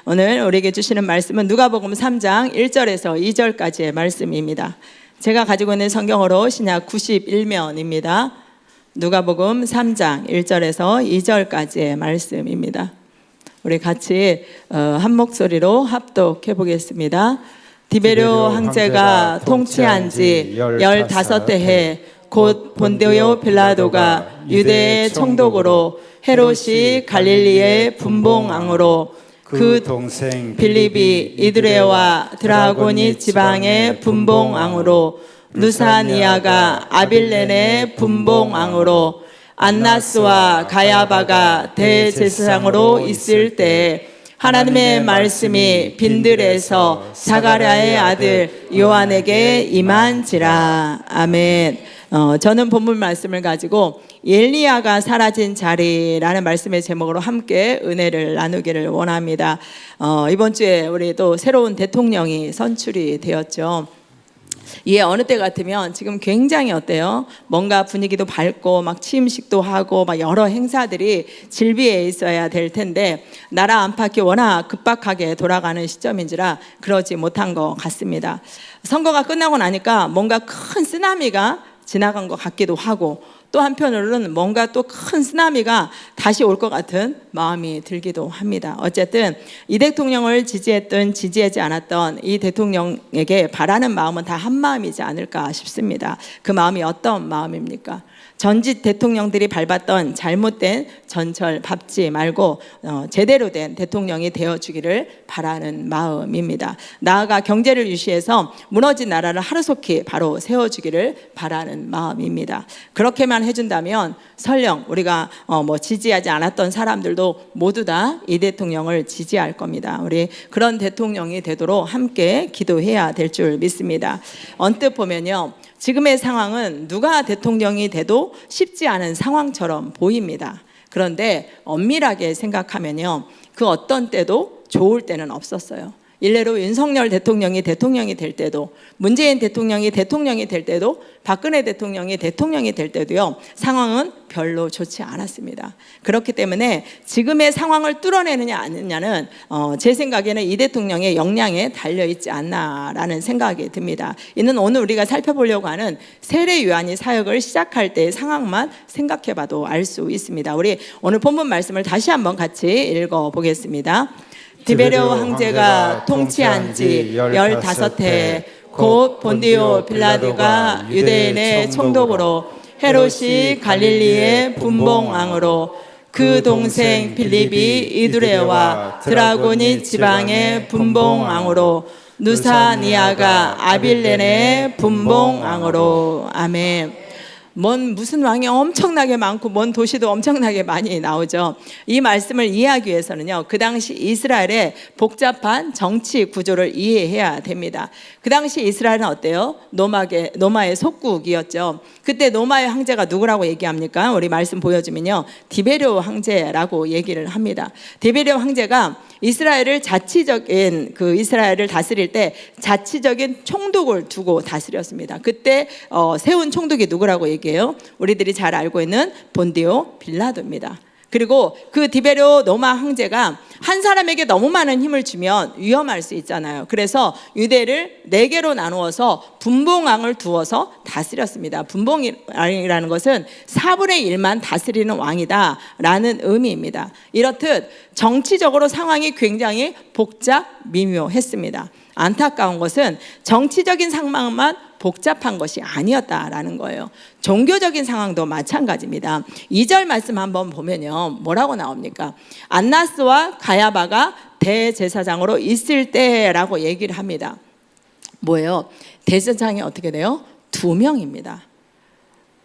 오늘 우리에게 주시는 말씀은 누가복음 3장 1절에서 2절까지의 말씀입니다. 제가 가지고 있는 성경으로 신약 91면입니다. 누가복음 3장 1절에서 2절까지의 말씀입니다. 우리 같이 한 목소리로 합독해 보겠습니다. 디베료 황제가 통치한 지 15해 곧 본디오 빌라도가 유대의 총독으로 헤롯이 갈릴리의 분봉왕으로 그 동생 빌립이 이두레와 드라고니 지방의 분봉왕으로 누사니아가 아빌렌의 분봉왕으로 안나스와 가야바가 대제사장으로 있을 때에 하나님의 말씀이 빈들에서 사가랴의 아들 요한에게 임한지라. 아멘. 저는 본문 말씀을 가지고 엘리야가 사라진 자리라는 말씀의 제목으로 함께 은혜를 나누기를 원합니다. 이번 주에 우리 또 새로운 대통령이 선출이 되었죠. 예, 어느 때 같으면 지금 굉장히 어때요? 뭔가 분위기도 밝고 막 취임식도 하고 막 여러 행사들이 질비해 있어야 될 텐데 나라 안팎이 워낙 급박하게 돌아가는 시점인지라 그러지 못한 것 같습니다. 선거가 끝나고 나니까 뭔가 큰 쓰나미가 지나간 것 같기도 하고 또 한편으로는 뭔가 또 큰 쓰나미가 다시 올 것 같은 마음이 들기도 합니다. 어쨌든 이 대통령을 지지했든 지지하지 않았던 이 대통령에게 바라는 마음은 다 한 마음이지 않을까 싶습니다. 그 마음이 어떤 마음입니까? 전직 대통령들이 밟았던 잘못된 전철 밟지 말고 제대로 된 대통령이 되어주기를 바라는 마음입니다. 나아가 경제를 유지해서 무너진 나라를 하루속히 바로 세워주기를 바라는 마음입니다. 그렇게만 해준다면 설령 우리가 지지하지 않았던 사람들도 모두 다 이 대통령을 지지할 겁니다. 우리 그런 대통령이 되도록 함께 기도해야 될 줄 믿습니다. 언뜻 보면요, 지금의 상황은 누가 대통령이 돼도 쉽지 않은 상황처럼 보입니다. 그런데 엄밀하게 생각하면요, 그 어떤 때도 좋을 때는 없었어요. 일례로 윤석열 대통령이 될 때도, 문재인 대통령이 될 때도, 박근혜 대통령이 대통령이 될 때도요, 상황은 별로 좋지 않았습니다. 그렇기 때문에 지금의 상황을 뚫어내느냐 아니냐는 제 생각에는 이 대통령의 역량에 달려있지 않나라는 생각이 듭니다. 이는 오늘 우리가 살펴보려고 하는 세례 요한이 사역을 시작할 때의 상황만 생각해봐도 알 수 있습니다. 우리 오늘 본문 말씀을 다시 한번 같이 읽어보겠습니다. 디베료 황제가 통치한 지 15해 곧 본디오 빌라도가 유대인의 총독으로 헤롯이 갈릴리의 분봉왕으로 그 동생 빌립이 이두레와 드라고니 지방의 분봉왕으로 누사니아가 아빌렌의 분봉왕으로. 아멘. 무슨 왕이 엄청나게 많고 먼 도시도 엄청나게 많이 나오죠. 이 말씀을 이해하기 위해서는요, 그 당시 이스라엘의 복잡한 정치 구조를 이해해야 됩니다. 그 당시 이스라엘은 어때요? 로마의 속국이었죠. 그때 로마의 황제가 누구라고 얘기합니까? 우리 말씀 보여주면요, 디베료 황제라고 얘기를 합니다. 디베료 황제가 이스라엘을 이스라엘을 다스릴 때 자치적인 총독을 두고 다스렸습니다. 그때 세운 총독이 누구라고 얘기해요? 우리들이 잘 알고 있는 본디오 빌라도입니다. 그리고 그 디베료 로마 황제가 한 사람에게 너무 많은 힘을 주면 위험할 수 있잖아요. 그래서 유대를 4개로 나누어서 분봉왕을 두어서 다스렸습니다. 분봉이라는 것은 4분의 1만 다스리는 왕이다 라는 의미입니다. 이렇듯 정치적으로 상황이 굉장히 복잡 미묘했습니다. 안타까운 것은 정치적인 상황만 복잡한 것이 아니었다라는 거예요. 종교적인 상황도 마찬가지입니다. 2절 말씀 한번 보면요, 뭐라고 나옵니까? 안나스와 가야바가 대제사장으로 있을 때라고 얘기를 합니다. 뭐예요? 대제사장이 어떻게 돼요? 2명입니다.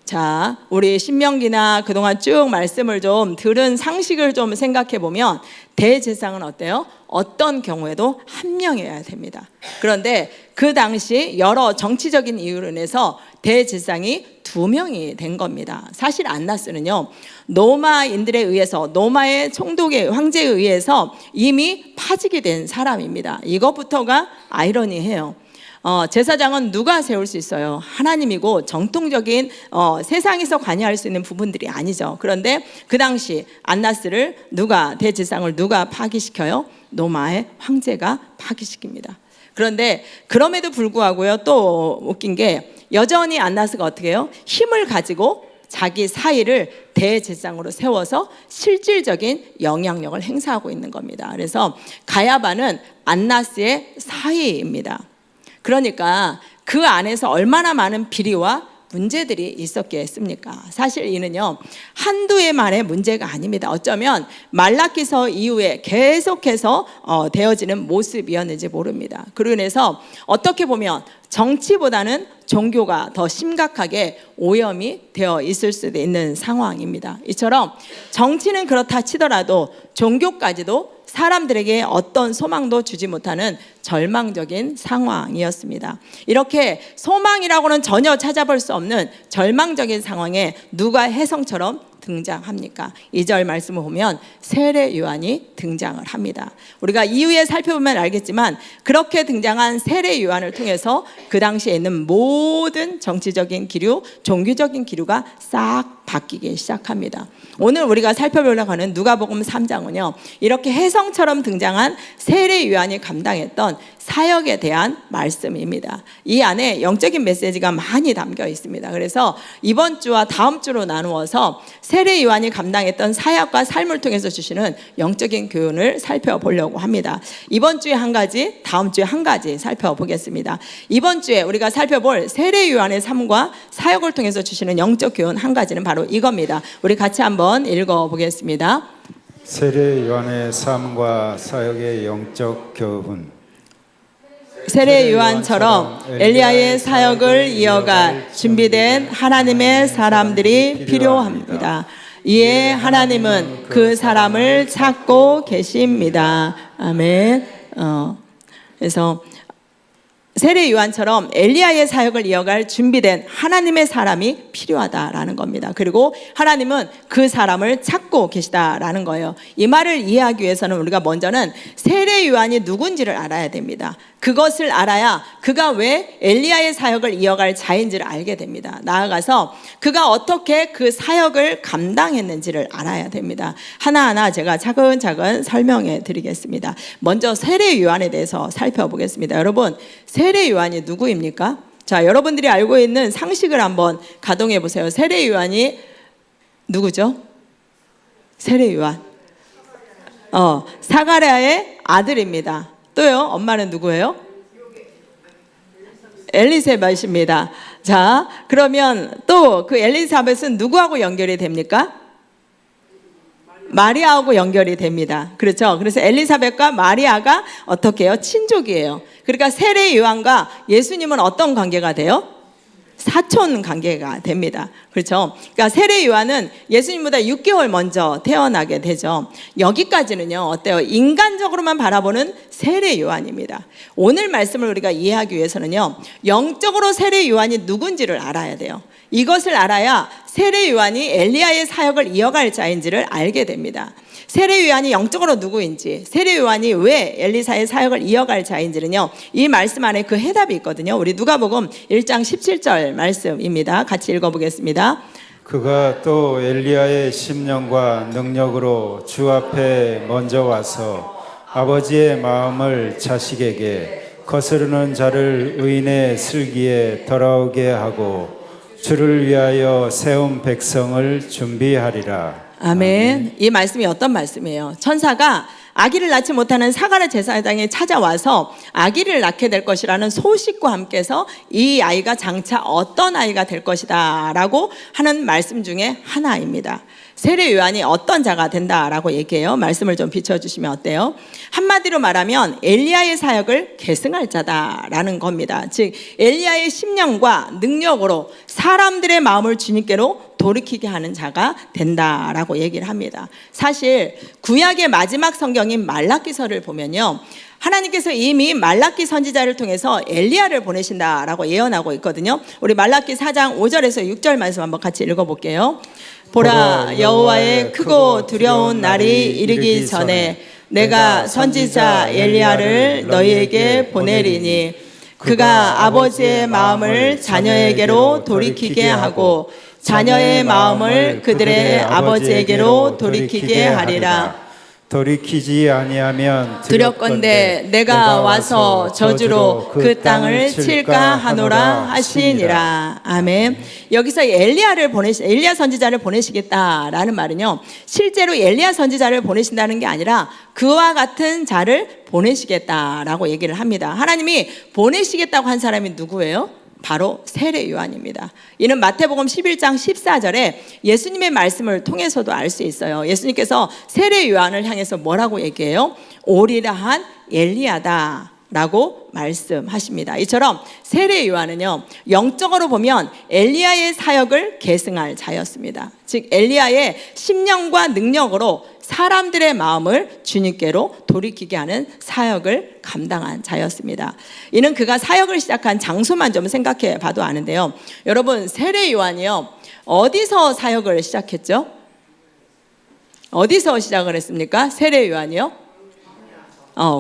자, 우리 신명기나 그동안 쭉 말씀을 좀 들은 상식을 좀 생각해 보면 대제사장은 어때요? 어떤 경우에도 1명이어야 됩니다. 그런데 그 당시 여러 정치적인 이유로 인해서 대제사장이 2명이 된 겁니다. 사실 안나스는요, 로마인들에 의해서, 로마의 총독의 황제에 의해서 이미 파직이 된 사람입니다. 이것부터가 아이러니해요. 제사장은 누가 세울 수 있어요? 하나님이고 정통적인 세상에서 관여할 수 있는 부분들이 아니죠. 그런데 그 당시 안나스를 대제사장을 누가 파기시켜요? 노마의 황제가 파기시킵니다. 그런데 그럼에도 불구하고요, 또 웃긴 게 여전히 안나스가 어떻게 해요? 힘을 가지고 자기 사위를 대제사장으로 세워서 실질적인 영향력을 행사하고 있는 겁니다. 그래서 가야바는 안나스의 사위입니다. 그러니까 그 안에서 얼마나 많은 비리와 문제들이 있었겠습니까? 사실 이는요, 한두 해만의 문제가 아닙니다. 어쩌면 말라기서 이후에 계속해서 되어지는 모습이었는지 모릅니다. 그로 인해서 어떻게 보면 정치보다는 종교가 더 심각하게 오염이 되어 있을 수도 있는 상황입니다. 이처럼 정치는 그렇다 치더라도 종교까지도 사람들에게 어떤 소망도 주지 못하는 절망적인 상황이었습니다. 이렇게 소망이라고는 전혀 찾아볼 수 없는 절망적인 상황에 누가 혜성처럼 등장합니까? 2절 말씀을 보면 세례 요한이 등장을 합니다. 우리가 이후에 살펴보면 알겠지만 그렇게 등장한 세례 요한을 통해서 그 당시에 있는 모든 정치적인 기류, 종교적인 기류가 싹 바뀌기 시작합니다. 오늘 우리가 살펴보려고 하는 누가복음 3장은요, 이렇게 혜성처럼 등장한 세례 요한이 감당했던 사역에 대한 말씀입니다. 이 안에 영적인 메시지가 많이 담겨 있습니다. 그래서 이번 주와 다음 주로 나누어서 세례 요한이 감당했던 사역과 삶을 통해서 주시는 영적인 교훈을 살펴보려고 합니다. 이번 주에 한 가지, 다음 주에 한 가지 살펴보겠습니다. 이번 주에 우리가 살펴볼 세례 요한의 삶과 사역을 통해서 주시는 영적 교훈 한 가지는 바로 이겁니다. 우리 같이 한번 읽어보겠습니다. 세례 요한의 삶과 사역의 영적 교훈. 세례 요한처럼 엘리야의 사역을 이어갈 준비된 하나님의 사람들이 필요합니다. 이에 하나님은 그 사람을 찾고 계십니다. 아멘. 그래서 세례 요한처럼 엘리야의 사역을 이어갈 준비된 하나님의 사람이 필요하다라는 겁니다. 그리고 하나님은 그 사람을 찾고 계시다라는 거예요. 이 말을 이해하기 위해서는 우리가 먼저는 세례 요한이 누군지를 알아야 됩니다. 그것을 알아야 그가 왜 엘리야의 사역을 이어갈 자인지를 알게 됩니다. 나아가서 그가 어떻게 그 사역을 감당했는지를 알아야 됩니다. 하나하나 제가 차근차근 설명해 드리겠습니다. 먼저 세례 요한에 대해서 살펴보겠습니다. 여러분, 세례 요한이 누구입니까? 자, 여러분들이 알고 있는 상식을 한번 가동해 보세요. 세례 요한이 누구죠? 세례 요한. 사가랴의 아들입니다. 또요, 엄마는 누구예요? 엘리사벳입니다. 자, 그러면 또 그 엘리사벳은 누구하고 연결이 됩니까? 마리아하고 연결이 됩니다. 그렇죠? 그래서 엘리사벳과 마리아가 어떻게 해요? 친족이에요. 그러니까 세례 요한과 예수님은 어떤 관계가 돼요? 사촌 관계가 됩니다. 그렇죠? 그러니까 세례 요한은 예수님보다 6개월 먼저 태어나게 되죠. 여기까지는요, 어때요? 인간적으로만 바라보는 세례 요한입니다. 오늘 말씀을 우리가 이해하기 위해서는요, 영적으로 세례 요한이 누군지를 알아야 돼요. 이것을 알아야 세례 요한이 엘리야의 사역을 이어갈 자인지를 알게 됩니다. 세례 요한이 영적으로 누구인지, 세례 요한이 왜 엘리사의 사역을 이어갈 자인지는요, 이 말씀 안에 그 해답이 있거든요. 우리 누가복음 1장 17절 말씀입니다. 같이 읽어보겠습니다. 그가 또 엘리야의 심령과 능력으로 주 앞에 먼저 와서 아버지의 마음을 자식에게 거스르는 자를 의인의 슬기에 돌아오게 하고 주를 위하여 세운 백성을 준비하리라. 아멘. 이 말씀이 어떤 말씀이에요? 천사가 아기를 낳지 못하는 사가랴 제사장에 찾아와서 아기를 낳게 될 것이라는 소식과 함께서 이 아이가 장차 어떤 아이가 될 것이다 라고 하는 말씀 중에 하나입니다. 세례 요한이 어떤 자가 된다라고 얘기해요. 말씀을 좀 비춰주시면 어때요? 한마디로 말하면 엘리야의 사역을 계승할 자다라는 겁니다. 즉 엘리야의 심령과 능력으로 사람들의 마음을 주님께로 돌이키게 하는 자가 된다라고 얘기를 합니다. 사실 구약의 마지막 성경인 말라기서를 보면요, 하나님께서 이미 말라기 선지자를 통해서 엘리야를 보내신다라고 예언하고 있거든요. 우리 말라기 4장 5절에서 6절 말씀 한번 같이 읽어볼게요. 보라, 여호와의 크고 두려운 날이 이르기 전에 내가 선지자 엘리야를 너희에게 보내리니 그가 아버지의 마음을 자녀에게로 돌이키게 하고 자녀의 마음을 그들의 아버지에게로 돌이키게 하리라. 돌이키지 아니하면 두렵건대 내가 와서 저주로 그 땅을 칠까 하노라 하시니라. 아멘. 여기서 엘리야 선지자를 보내시겠다라는 말은요, 실제로 엘리야 선지자를 보내신다는 게 아니라 그와 같은 자를 보내시겠다라고 얘기를 합니다. 하나님이 보내시겠다고 한 사람이 누구예요? 바로 세례 요한입니다. 이는 마태복음 11장 14절에 예수님의 말씀을 통해서도 알 수 있어요. 예수님께서 세례 요한을 향해서 뭐라고 얘기해요? 오리라 한 엘리야다 라고 말씀하십니다. 이처럼 세례 요한은요, 영적으로 보면 엘리야의 사역을 계승할 자였습니다. 즉 엘리야의 심령과 능력으로 사람들의 마음을 주님께로 돌이키게 하는 사역을 감당한 자였습니다. 이는 그가 사역을 시작한 장소만 좀 생각해 봐도 아는데요, 여러분 세례 요한이요, 어디서 사역을 시작했죠? 어디서 시작을 했습니까? 세례 요한이요?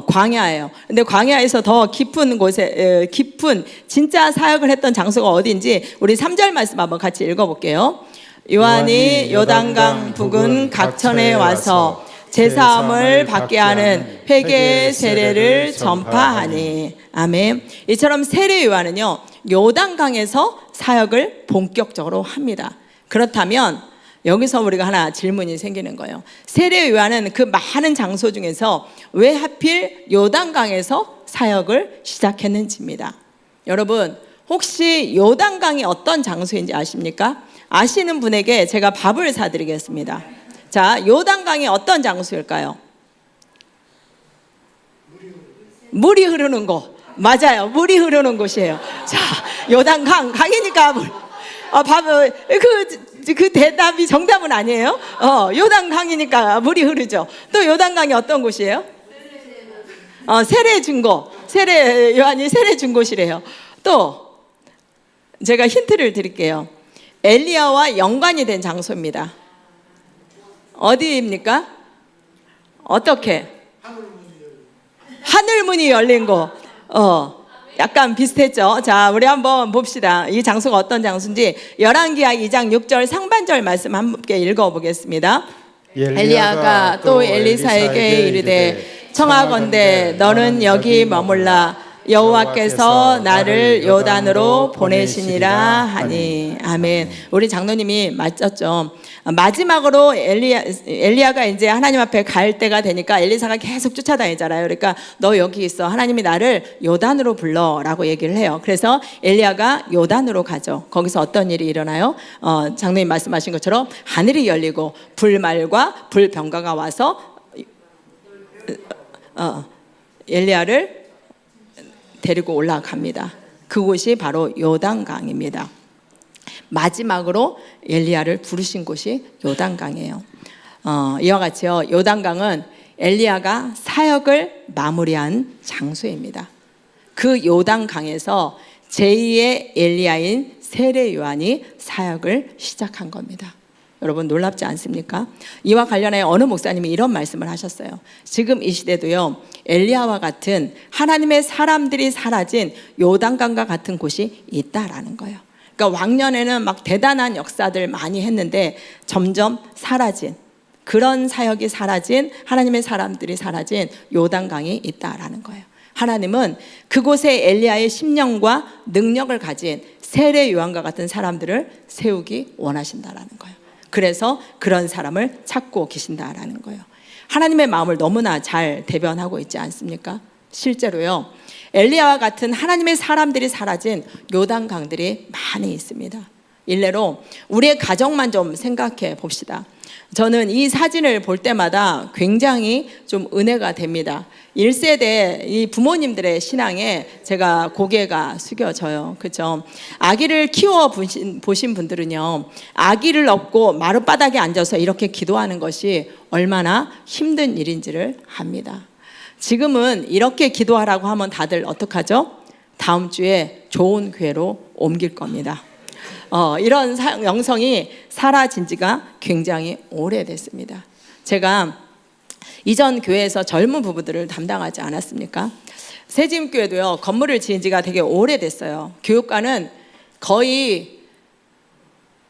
광야예요. 근데 광야에서 더 깊은 곳에, 깊은 진짜 사역을 했던 장소가 어디인지 우리 3절 말씀 한번 같이 읽어볼게요. 요한이 요단강 부근 각천에 와서 제사함을 받게 하는 회개의 세례를 전파하니. 아멘. 이처럼 세례 요한은요, 요단강에서 사역을 본격적으로 합니다. 그렇다면 여기서 우리가 하나 질문이 생기는 거예요. 세례 요한은 그 많은 장소 중에서 왜 하필 요단강에서 사역을 시작했는지입니다. 여러분 혹시 요단강이 어떤 장소인지 아십니까? 아시는 분에게 제가 밥을 사드리겠습니다. 자, 요단강이 어떤 장소일까요? 물이 흐르는 곳. 맞아요, 물이 흐르는 곳이에요. 자, 요단강, 강이니까 물. 그 대답이 정답은 아니에요. 요단강이니까 물이 흐르죠. 또 요단강이 어떤 곳이에요? 세례 준 곳. 세례 요한이 세례 준 곳이래요. 또 제가 힌트를 드릴게요. 엘리야와 연관이 된 장소입니다. 어디입니까? 어떻게? 하늘문이 열린 곳. 약간 비슷했죠. 자, 우리 한번 봅시다. 이 장소가 어떤 장소인지 열왕기하 2장 6절 상반절 말씀 함께 읽어보겠습니다. 엘리야가 또 엘리사에게 이르되 청하건대 너는 여기 머물라. 여호와께서 나를 요단으로 보내시니라 하니. 아멘. 우리 장로님이 맞췄죠. 마지막으로 엘리야가 이제 하나님 앞에 갈 때가 되니까 엘리사가 계속 쫓아다니잖아요. 그러니까 너 여기 있어, 하나님이 나를 요단으로 불러라고 얘기를 해요. 그래서 엘리야가 요단으로 가죠. 거기서 어떤 일이 일어나요? 장로님 말씀하신 것처럼 하늘이 열리고 불말과 불병가가 와서 엘리야를 데리고 올라갑니다. 그곳이 바로 요단강입니다. 마지막으로 엘리야를 부르신 곳이 요단강이에요. 이와 같이요, 요단강은 엘리야가 사역을 마무리한 장소입니다. 그 요단강에서 제2의 엘리야인 세례 요한이 사역을 시작한 겁니다. 여러분 놀랍지 않습니까? 이와 관련해 어느 목사님이 이런 말씀을 하셨어요. 지금 이 시대도요, 엘리야와 같은 하나님의 사람들이 사라진 요단강과 같은 곳이 있다라는 거예요. 그러니까 왕년에는 막 대단한 역사들 많이 했는데 점점 사라진, 그런 사역이 사라진, 하나님의 사람들이 사라진 요단강이 있다라는 거예요. 하나님은 그곳에 엘리야의 심령과 능력을 가진 세례 요한과 같은 사람들을 세우기 원하신다라는 거예요. 그래서 그런 사람을 찾고 계신다라는 거예요. 하나님의 마음을 너무나 잘 대변하고 있지 않습니까? 실제로요, 엘리야와 같은 하나님의 사람들이 사라진 요단강들이 많이 있습니다. 일례로 우리의 가정만 좀 생각해 봅시다. 저는 이 사진을 볼 때마다 굉장히 좀 은혜가 됩니다. 1세대 이 부모님들의 신앙에 제가 고개가 숙여져요. 그렇죠? 아기를 키워 보신 분들은요, 아기를 업고 마룻바닥에 앉아서 이렇게 기도하는 것이 얼마나 힘든 일인지를 압니다. 지금은 이렇게 기도하라고 하면 다들 어떡하죠? 다음 주에 좋은 교회로 옮길 겁니다. 이런 영성이 사라진 지가 굉장히 오래됐습니다. 제가 이전 교회에서 젊은 부부들을 담당하지 않았습니까? 새짐교회도요, 건물을 지은 지가 되게 오래됐어요. 교육과는 거의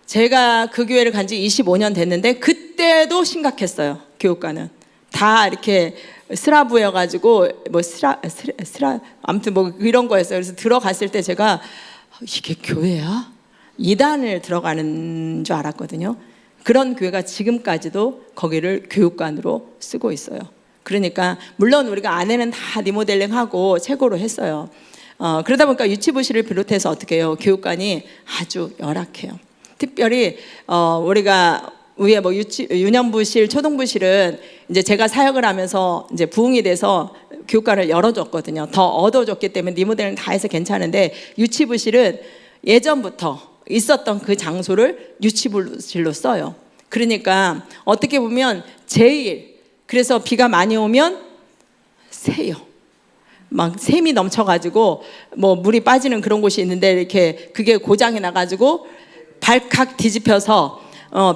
제가 그 교회를 간 지 25년 됐는데 그때도 심각했어요. 교육과는 다 이렇게 스라브여가지고 뭐 스라 아무튼 뭐 이런 거였어요. 그래서 들어갔을 때 제가 이게 교회야? 이단을 들어가는 줄 알았거든요. 그런 교회가 지금까지도 거기를 교육관으로 쓰고 있어요. 그러니까 물론 우리가 안에는 다 리모델링하고 최고로 했어요. 그러다 보니까 유치부실을 비롯해서 어떻게 해요? 교육관이 아주 열악해요. 특별히 우리가 위에 뭐 유년부실, 초등부실은 이제 제가 사역을 하면서 이제 부흥이 돼서 교육관을 열어줬거든요. 더 얻어줬기 때문에 리모델링 다 해서 괜찮은데 유치부실은 예전부터 있었던 그 장소를 유치부실로 써요. 그러니까 어떻게 보면 제일 그래서 비가 많이 오면 새요. 막 샘이 넘쳐가지고 뭐 물이 빠지는 그런 곳이 있는데 이렇게 그게 고장이 나가지고 발칵 뒤집혀서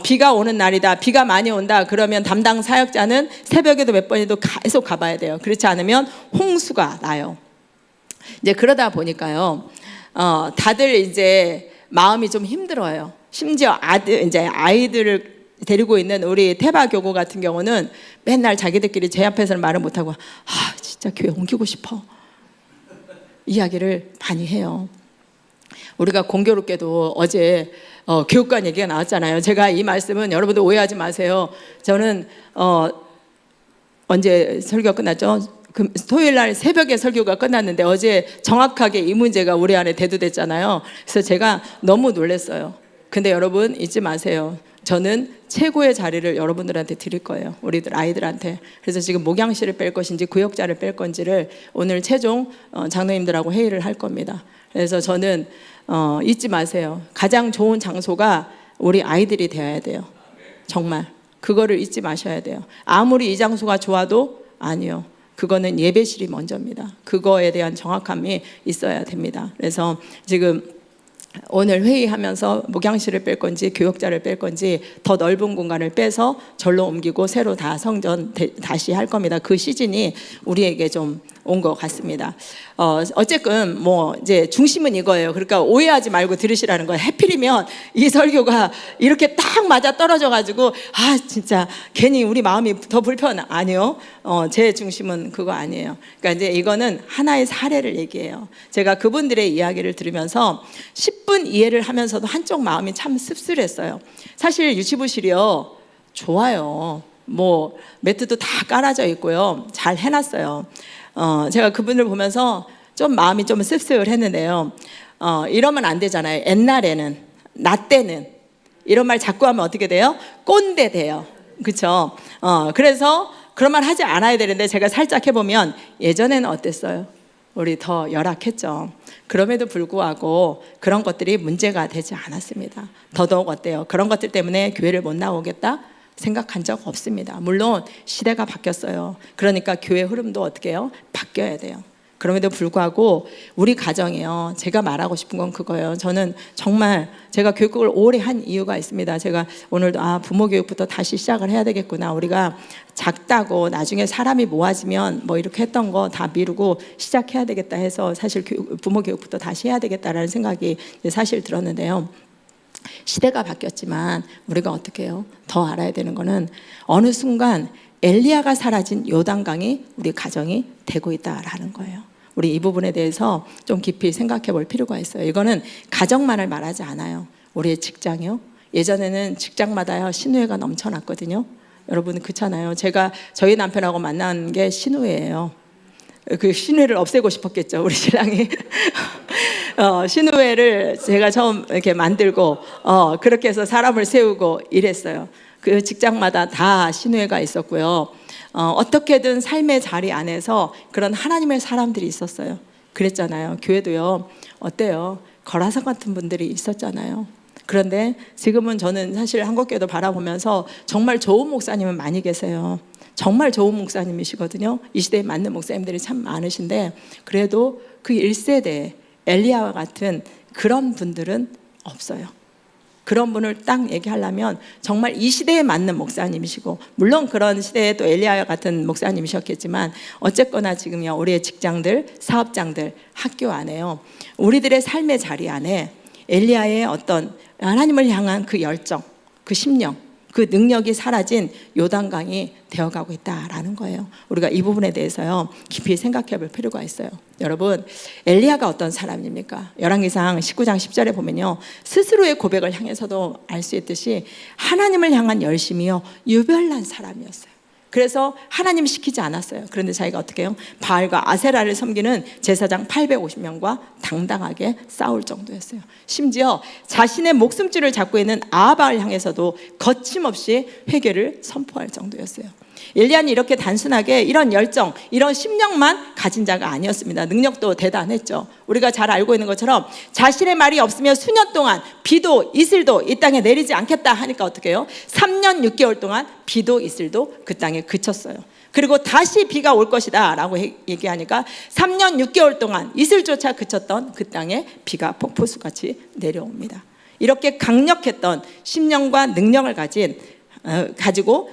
비가 오는 날이다. 비가 많이 온다. 그러면 담당 사역자는 새벽에도 몇 번이도 계속 가봐야 돼요. 그렇지 않으면 홍수가 나요. 이제 그러다 보니까요, 다들 이제 마음이 좀 힘들어요. 심지어 이제 아이들을 데리고 있는 우리 태바 교구 같은 경우는 맨날 자기들끼리 제 앞에서는 말을 못하고 진짜 교회 옮기고 싶어 이야기를 많이 해요. 우리가 공교롭게도 어제 교육관 얘기가 나왔잖아요. 제가 이 말씀은 여러분들 오해하지 마세요. 저는 언제 설교가 끝났죠? 토요일 날 새벽에 설교가 끝났는데 어제 정확하게 이 문제가 우리 안에 대두됐잖아요. 그래서 제가 너무 놀랐어요. 근데 여러분 잊지 마세요. 저는 최고의 자리를 여러분들한테 드릴 거예요. 우리들 아이들한테. 그래서 지금 목양실을 뺄 것인지 구역자를 뺄 건지를 오늘 최종 장로님들하고 회의를 할 겁니다. 그래서 저는 잊지 마세요. 가장 좋은 장소가 우리 아이들이 되어야 돼요. 정말 그거를 잊지 마셔야 돼요. 아무리 이 장소가 좋아도 아니요. 그거는 예배실이 먼저입니다. 그거에 대한 정확함이 있어야 됩니다. 그래서 지금 오늘 회의하면서 목양실을 뺄 건지 교역자를 뺄 건지 더 넓은 공간을 빼서 절로 옮기고 새로 다 성전 다시 할 겁니다. 그 시즌이 우리에게 좀 온 것 같습니다. 어쨌든 뭐 이제 중심은 이거예요. 그러니까 오해하지 말고 들으시라는 거예요. 하필이면 이 설교가 이렇게 딱 맞아 떨어져 가지고 진짜 괜히 우리 마음이 더 불편. 아니요. 제 중심은 그거 아니에요. 그러니까 이제 이거는 하나의 사례를 얘기해요. 제가 그분들의 이야기를 들으면서 10분 이해를 하면서도 한쪽 마음이 참 씁쓸했어요. 사실 유치부실이요 좋아요. 뭐 매트도 다 깔아져 있고요. 잘 해놨어요. 제가 그분을 보면서 좀 마음이 좀 씁쓸했는데요. 이러면 안 되잖아요. 옛날에는 나 때는 이런 말 자꾸 하면 어떻게 돼요? 꼰대 돼요. 그렇죠? 그래서 그런 말 하지 않아야 되는데 제가 살짝 해보면 예전에는 어땠어요? 우리 더 열악했죠. 그럼에도 불구하고 그런 것들이 문제가 되지 않았습니다. 더더욱 어때요? 그런 것들 때문에 교회를 못 나오겠다? 생각한 적 없습니다. 물론 시대가 바뀌었어요. 그러니까 교회 흐름도 어떻게 해요? 바뀌어야 돼요. 그럼에도 불구하고 우리 가정이요. 제가 말하고 싶은 건 그거예요. 저는 정말 제가 교육을 오래 한 이유가 있습니다. 제가 오늘도 부모 교육부터 다시 시작을 해야 되겠구나. 우리가 작다고 나중에 사람이 모아지면 뭐 이렇게 했던 거 다 미루고 시작해야 되겠다 해서 사실 부모 교육부터 다시 해야 되겠다라는 생각이 사실 들었는데요. 시대가 바뀌었지만 우리가 어떻게 해요? 더 알아야 되는 거는 어느 순간 엘리야가 사라진 요단강이 우리 가정이 되고 있다라는 거예요. 우리 이 부분에 대해서 좀 깊이 생각해 볼 필요가 있어요. 이거는 가정만을 말하지 않아요. 우리의 직장이요. 예전에는 직장마다요 신우회가 넘쳐났거든요. 여러분 그렇잖아요. 제가 저희 남편하고 만난 게 신우회예요. 그 신우회를 없애고 싶었겠죠, 우리 신랑이. 신우회를 제가 처음 이렇게 만들고 그렇게 해서 사람을 세우고 이랬어요. 그 직장마다 다 신우회가 있었고요. 어떻게든 삶의 자리 안에서 그런 하나님의 사람들이 있었어요. 그랬잖아요. 교회도요. 어때요? 거라상 같은 분들이 있었잖아요. 그런데 지금은 저는 사실 한국교회도 바라보면서 정말 좋은 목사님은 많이 계세요. 정말 좋은 목사님이시거든요. 이 시대에 맞는 목사님들이 참 많으신데 그래도 그 1세대 엘리야와 같은 그런 분들은 없어요. 그런 분을 딱 얘기하려면 정말 이 시대에 맞는 목사님이시고 물론 그런 시대에 또 엘리야와 같은 목사님이셨겠지만 어쨌거나 지금요 우리의 직장들, 사업장들, 학교 안에요 우리들의 삶의 자리 안에 엘리야의 어떤 하나님을 향한 그 열정, 그 심령 그 능력이 사라진 요단강이 되어가고 있다라는 거예요. 우리가 이 부분에 대해서요 깊이 생각해 볼 필요가 있어요. 여러분, 엘리야가 어떤 사람입니까? 열왕기상 19장 10절에 보면요, 스스로의 고백을 향해서도 알 수 있듯이 하나님을 향한 열심이요 유별난 사람이었어요. 그래서 하나님 시키지 않았어요. 그런데 자기가 어떻게 해요? 바알과 아세라를 섬기는 제사장 850명과 당당하게 싸울 정도였어요. 심지어 자신의 목숨줄을 잡고 있는 아합을 향해서도 거침없이 회개를 선포할 정도였어요. 엘리야는 이렇게 단순하게 이런 열정, 이런 심령만 가진 자가 아니었습니다. 능력도 대단했죠. 우리가 잘 알고 있는 것처럼 자신의 말이 없으면 수년 동안 비도 이슬도 이 땅에 내리지 않겠다 하니까 어떻게 해요? 3년 6개월 동안 비도 이슬도 그 땅에 그쳤어요. 그리고 다시 비가 올 것이다 라고 얘기하니까 3년 6개월 동안 이슬조차 그쳤던 그 땅에 비가 폭포수같이 내려옵니다. 이렇게 강력했던 심령과 능력을 가지고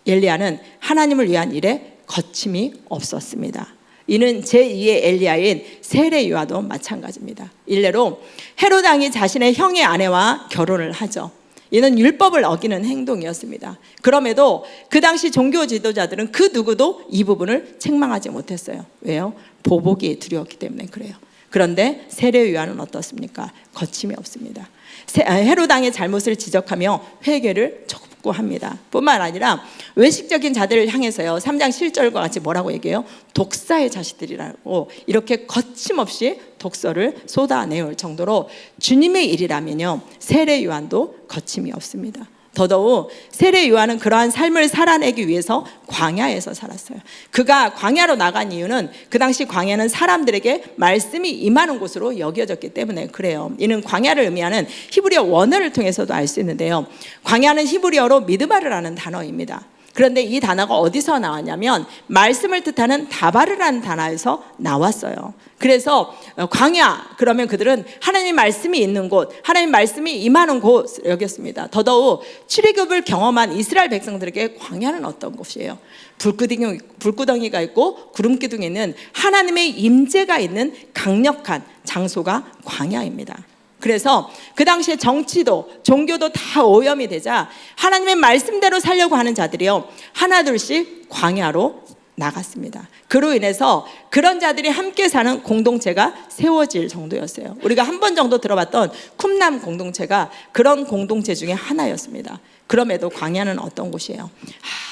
엘리야는 하나님을 위한 일에 거침이 없었습니다. 이는 제2의 엘리야인 세례요한도 마찬가지입니다. 일례로 헤롯 왕이 자신의 형의 아내와 결혼을 하죠. 이는 율법을 어기는 행동이었습니다. 그럼에도 그 당시 종교 지도자들은 그 누구도 이 부분을 책망하지 못했어요. 왜요? 보복이 두려웠기 때문에 그래요. 그런데 세례 요한은 어떻습니까? 거침이 없습니다. 헤롯 왕의 잘못을 지적하며 회개를 촉구합니다. 뿐만 아니라 외식적인 자들을 향해서요 3장 7절과 같이 뭐라고 얘기해요? 독사의 자식들이라고 이렇게 거침없이 독서를 쏟아내올 정도로 주님의 일이라면요 세례 요한도 거침이 없습니다. 더더욱 세례 요한은 그러한 삶을 살아내기 위해서 광야에서 살았어요. 그가 광야로 나간 이유는 그 당시 광야는 사람들에게 말씀이 임하는 곳으로 여겨졌기 때문에 그래요. 이는 광야를 의미하는 히브리어 원어를 통해서도 알 수 있는데요, 광야는 히브리어로 미드바르라는 단어입니다. 그런데 이 단어가 어디서 나왔냐면 말씀을 뜻하는 다바르라는 단어에서 나왔어요. 그래서 광야 그러면 그들은 하나님의 말씀이 있는 곳, 하나님의 말씀이 임하는 곳 여겼습니다. 더더욱 출애굽을 경험한 이스라엘 백성들에게 광야는 어떤 곳이에요? 불구덩이가 있고 구름 기둥이 있는 하나님의 임재가 있는 강력한 장소가 광야입니다. 그래서 그 당시에 정치도 종교도 다 오염이 되자 하나님의 말씀대로 살려고 하는 자들이요 하나둘씩 광야로 나갔습니다. 그로 인해서 그런 자들이 함께 사는 공동체가 세워질 정도였어요. 우리가 한 번 정도 들어봤던 쿰남 공동체가 그런 공동체 중에 하나였습니다. 그럼에도 광야는 어떤 곳이에요?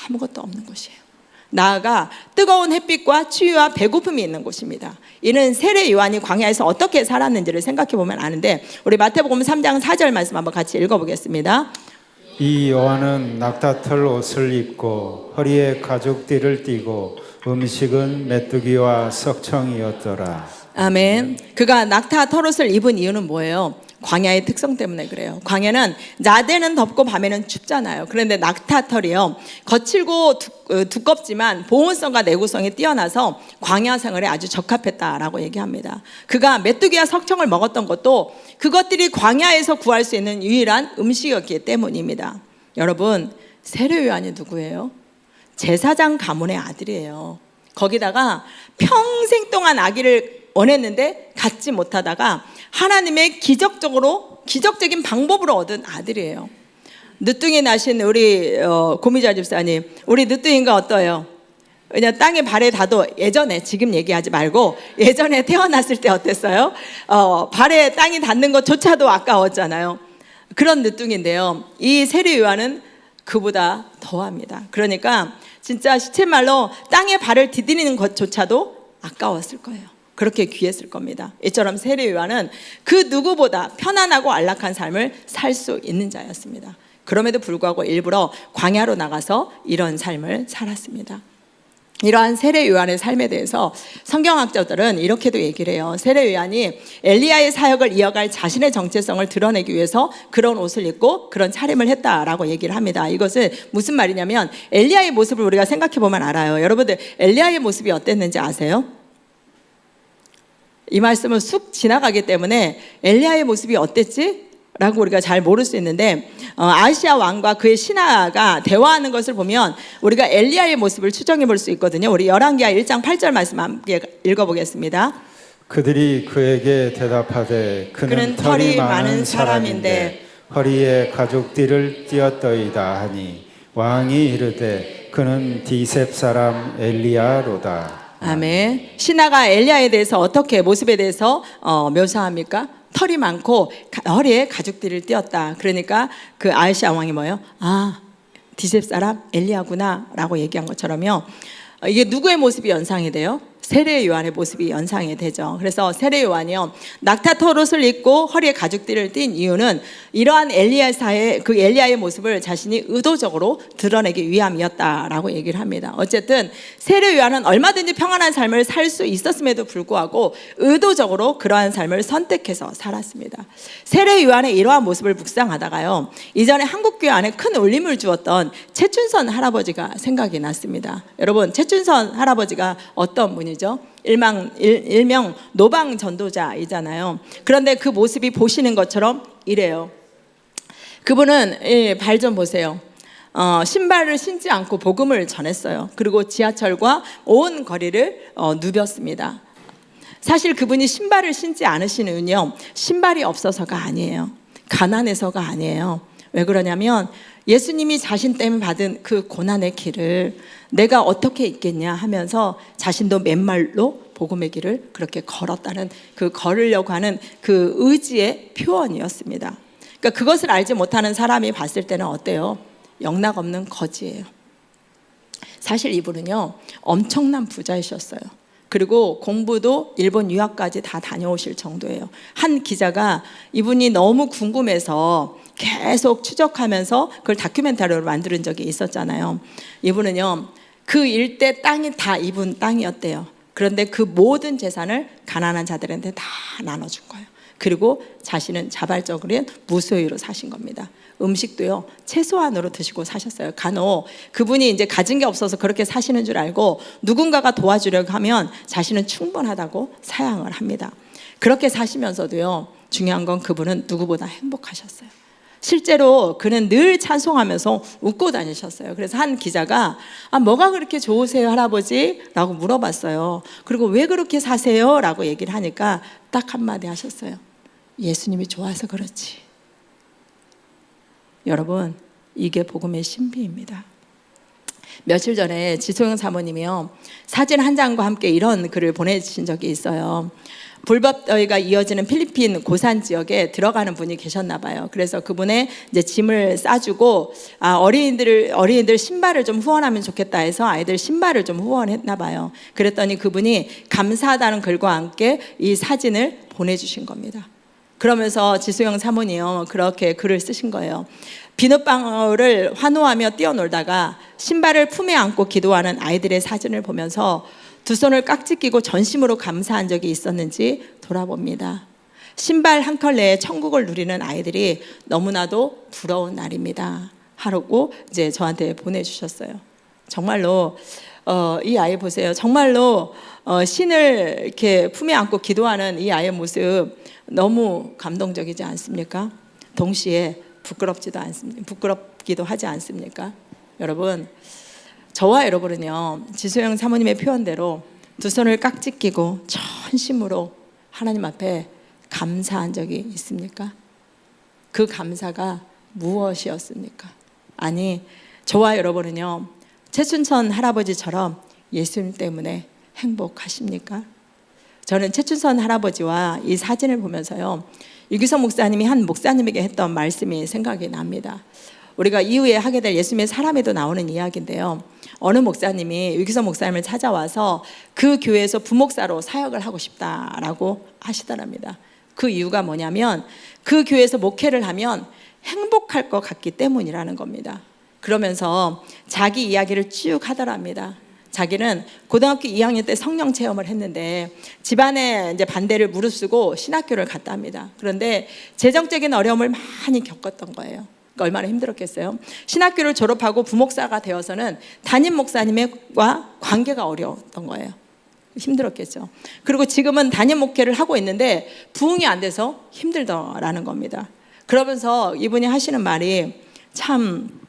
아무것도 없는 곳이에요. 나아가 뜨거운 햇빛과 추위와 배고픔이 있는 곳입니다. 이는 세례 요한이 광야에서 어떻게 살았는지를 생각해 보면 아는데, 우리 마태복음 3장 4절 말씀 한번 같이 읽어보겠습니다. 이 요한은 낙타털 옷을 입고 허리에 가죽띠를 띠고 음식은 메뚜기와 석청이었더라. 아멘. 그가 낙타 털옷을 입은 이유는 뭐예요? 광야의 특성 때문에 그래요. 광야는 낮에는 덥고 밤에는 춥잖아요. 그런데 낙타털이요 거칠고 두껍지만 보온성과 내구성이 뛰어나서 광야 생활에 아주 적합했다라고 얘기합니다. 그가 메뚜기와 석청을 먹었던 것도 그것들이 광야에서 구할 수 있는 유일한 음식이었기 때문입니다. 여러분, 세례 요한이 누구예요? 제사장 가문의 아들이에요. 거기다가 평생 동안 아기를 원했는데 갖지 못하다가 하나님의 기적적인 방법으로 얻은 아들이에요. 늦둥이 나신 우리 고미자 집사님, 우리 늦둥이가 어떠해요? 그냥 땅에 발에 닿도 예전에, 지금 얘기하지 말고 예전에 태어났을 때 어땠어요? 발에 땅이 닿는 것조차도 아까웠잖아요. 그런 늦둥인데요, 이 세례 요한은 그보다 더합니다. 그러니까 진짜 시쳇말로 땅에 발을 디디는 것조차도 아까웠을 거예요. 그렇게 귀했을 겁니다. 이처럼 세례 요한은 그 누구보다 편안하고 안락한 삶을 살 수 있는 자였습니다. 그럼에도 불구하고 일부러 광야로 나가서 이런 삶을 살았습니다. 이러한 세례 요한의 삶에 대해서 성경학자들은 이렇게도 얘기를 해요. 세례 요한이 엘리야의 사역을 이어갈 자신의 정체성을 드러내기 위해서 그런 옷을 입고 그런 차림을 했다라고 얘기를 합니다. 이것은 무슨 말이냐면 엘리야의 모습을 우리가 생각해 보면 알아요. 여러분들 엘리야의 모습이 어땠는지 아세요? 이 말씀을 쑥 지나가기 때문에 엘리야의 모습이 어땠지? 라고 우리가 잘 모를 수 있는데, 아시아 왕과 그의 신하가 대화하는 것을 보면 우리가 엘리야의 모습을 추정해 볼 수 있거든요. 우리 열왕기하 1장 8절 말씀 함께 읽어보겠습니다. 그들이 그에게 대답하되 그는 털이 많은 사람인데 허리에 가죽띠를 띠었더이다 하니 왕이 이르되 그는 디셉 사람 엘리야로다. 아멘. 신하가 엘리야에 대해서 어떻게 모습에 대해서 묘사합니까? 털이 많고 허리에 가죽띠를 띠었다. 그러니까 그 아시아 왕이 뭐예요? 아, 디셉 사람 엘리야구나 라고 얘기한 것처럼요. 이게 누구의 모습이 연상이 돼요? 세례 요한의 모습이 연상이 되죠. 그래서 세례 요한이요, 낙타털옷을 입고 허리에 가죽띠를 띈 이유는 이러한 엘리야의 모습을 자신이 의도적으로 드러내기 위함이었다라고 얘기를 합니다. 어쨌든 세례 요한은 얼마든지 평안한 삶을 살 수 있었음에도 불구하고 의도적으로 그러한 삶을 선택해서 살았습니다. 세례 요한의 이러한 모습을 묵상하다가요, 이전에 한국교회 안에 큰 울림을 주었던 최춘선 할아버지가 생각이 났습니다. 여러분, 최춘선 할아버지가 어떤 분이죠? 일명 노방 전도자이잖아요. 그런데 그 모습이 보시는 것처럼 이래요. 그분은 발 좀 보세요. 신발을 신지 않고 복음을 전했어요. 그리고 지하철과 온 거리를 누볐습니다. 사실 그분이 신발을 신지 않으시는 이유는요, 신발이 없어서가 아니에요. 가난해서가 아니에요. 왜 그러냐면 예수님이 자신 때문에 받은 그 고난의 길을 내가 어떻게 있겠냐 하면서 자신도 맨발로 복음의 길을 그렇게 걸었다는, 그 걸으려고 하는 그 의지의 표현이었습니다. 그러니까 그것을 알지 못하는 사람이 봤을 때는 어때요? 영락 없는 거지예요. 사실 이분은요, 엄청난 부자이셨어요. 그리고 공부도 일본 유학까지 다 다녀오실 정도예요. 한 기자가 이분이 너무 궁금해서 계속 추적하면서 그걸 다큐멘터리로 만드는 적이 있었잖아요. 이분은요, 그 일대 땅이 다 이분 땅이었대요. 그런데 그 모든 재산을 가난한 자들한테 다 나눠준 거예요. 그리고 자신은 자발적으로 무소유로 사신 겁니다. 음식도요, 최소한으로 드시고 사셨어요. 간혹 그분이 이제 가진 게 없어서 그렇게 사시는 줄 알고 누군가가 도와주려고 하면 자신은 충분하다고 사양을 합니다. 그렇게 사시면서도요, 중요한 건 그분은 누구보다 행복하셨어요. 실제로 그는 늘 찬송하면서 웃고 다니셨어요. 그래서 한 기자가 뭐가 그렇게 좋으세요 할아버지? 라고 물어봤어요. 그리고 왜 그렇게 사세요? 라고 얘기를 하니까 딱 한마디 하셨어요. 예수님이 좋아서 그렇지. 여러분, 이게 복음의 신비입니다. 며칠 전에 지소영 사모님이요, 사진 한 장과 함께 이런 글을 보내주신 적이 있어요. 불법더위가 이어지는 필리핀 고산 지역에 들어가는 분이 계셨나 봐요. 그래서 그분의 이제 짐을 싸주고 어린이들 신발을 좀 후원하면 좋겠다 해서 아이들 신발을 좀 후원했나 봐요. 그랬더니 그분이 감사하다는 글과 함께 이 사진을 보내주신 겁니다. 그러면서 지수영 사모님이요, 그렇게 글을 쓰신 거예요. 비눗방울을 환호하며 뛰어놀다가 신발을 품에 안고 기도하는 아이들의 사진을 보면서 두 손을 깍지 끼고 전심으로 감사한 적이 있었는지 돌아봅니다. 신발 한 컬레에 천국을 누리는 아이들이 너무나도 부러운 날입니다. 하고 이제 저한테 보내주셨어요. 정말로 이 아이 보세요. 정말로 신을 이렇게 품에 안고 기도하는 이 아이의 모습 너무 감동적이지 않습니까? 동시에 부끄럽기도 하지 않습니까? 여러분, 저와 여러분은요, 지소영 사모님의 표현대로 두 손을 깍지 끼고 전심으로 하나님 앞에 감사한 적이 있습니까? 그 감사가 무엇이었습니까? 아니, 저와 여러분은요, 최춘선 할아버지처럼 예수님 때문에 행복하십니까? 저는 최춘선 할아버지와 이 사진을 보면서요, 유기성 목사님이 한 목사님에게 했던 말씀이 생각이 납니다. 우리가 이후에 하게 될 예수님의 사람에도 나오는 이야기인데요, 어느 목사님이 유기성 목사님을 찾아와서 그 교회에서 부목사로 사역을 하고 싶다라고 하시더랍니다. 그 이유가 뭐냐면 그 교회에서 목회를 하면 행복할 것 같기 때문이라는 겁니다. 그러면서 자기 이야기를 쭉 하더랍니다. 자기는 고등학교 2학년 때 성령 체험을 했는데 집안에 이제 반대를 무릅쓰고 신학교를 갔답니다. 그런데 재정적인 어려움을 많이 겪었던 거예요. 그러니까 얼마나 힘들었겠어요. 신학교를 졸업하고 부목사가 되어서는 담임 목사님과 관계가 어려웠던 거예요. 힘들었겠죠. 그리고 지금은 담임 목회를 하고 있는데 부응이 안 돼서 힘들더라는 겁니다. 그러면서 이분이 하시는 말이 참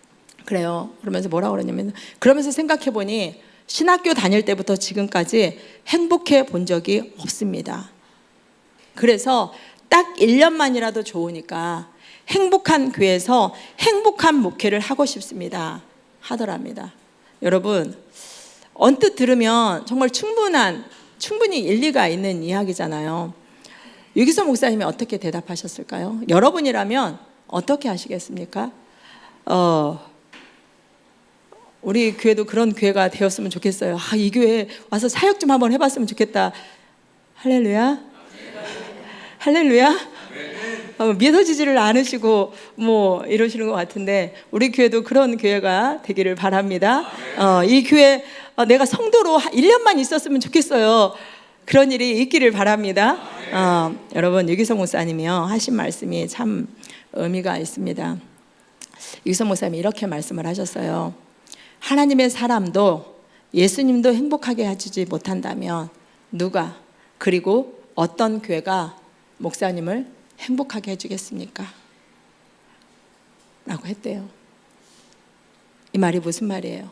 그래요. 그러면서 뭐라고 그러냐면, 그러면서 생각해 보니 신학교 다닐 때부터 지금까지 행복해 본 적이 없습니다. 그래서 딱 1년만이라도 좋으니까 행복한 교회에서 행복한 목회를 하고 싶습니다 하더랍니다. 여러분, 언뜻 들으면 정말 충분히 일리가 있는 이야기잖아요. 유기서 목사님이 어떻게 대답하셨을까요? 여러분이라면 어떻게 하시겠습니까? 우리 교회도 그런 교회가 되었으면 좋겠어요. 이 교회에 와서 사역 좀 한번 해봤으면 좋겠다. 할렐루야. 할렐루야. 믿어지지를 않으시고 뭐 이러시는 것 같은데, 우리 교회도 그런 교회가 되기를 바랍니다. 이 교회 내가 성도로 1년만 있었으면 좋겠어요. 그런 일이 있기를 바랍니다. 여러분, 유기성 목사님이요 하신 말씀이 참 의미가 있습니다. 유기성 목사님이 이렇게 말씀을 하셨어요. 하나님의 사람도 예수님도 행복하게 해주지 못한다면 누가, 그리고 어떤 교회가 목사님을 행복하게 해주겠습니까? 라고 했대요. 이 말이 무슨 말이에요?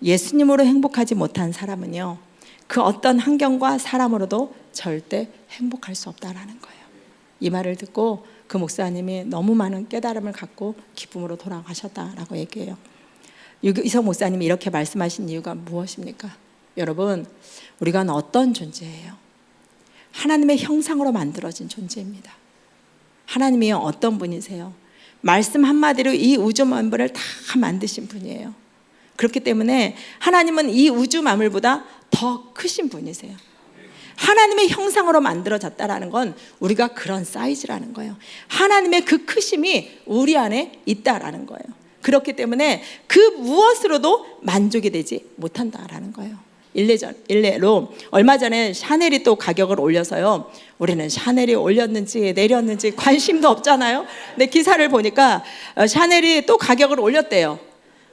예수님으로 행복하지 못한 사람은요, 그 어떤 환경과 사람으로도 절대 행복할 수 없다라는 거예요. 이 말을 듣고 그 목사님이 너무 많은 깨달음을 갖고 기쁨으로 돌아가셨다라고 얘기해요. 유기성 목사님이 이렇게 말씀하신 이유가 무엇입니까? 여러분, 우리가 어떤 존재예요? 하나님의 형상으로 만들어진 존재입니다. 하나님이 어떤 분이세요? 말씀 한마디로 이 우주 만물을 다 만드신 분이에요. 그렇기 때문에 하나님은 이 우주 만물보다 더 크신 분이세요. 하나님의 형상으로 만들어졌다라는 건 우리가 그런 사이즈라는 거예요. 하나님의 그 크심이 우리 안에 있다라는 거예요. 그렇기 때문에 그 무엇으로도 만족이 되지 못한다라는 거예요. 일례로 얼마 전에 샤넬이 또 가격을 올려서요, 우리는 샤넬이 올렸는지 내렸는지 관심도 없잖아요. 근데 기사를 보니까 샤넬이 또 가격을 올렸대요.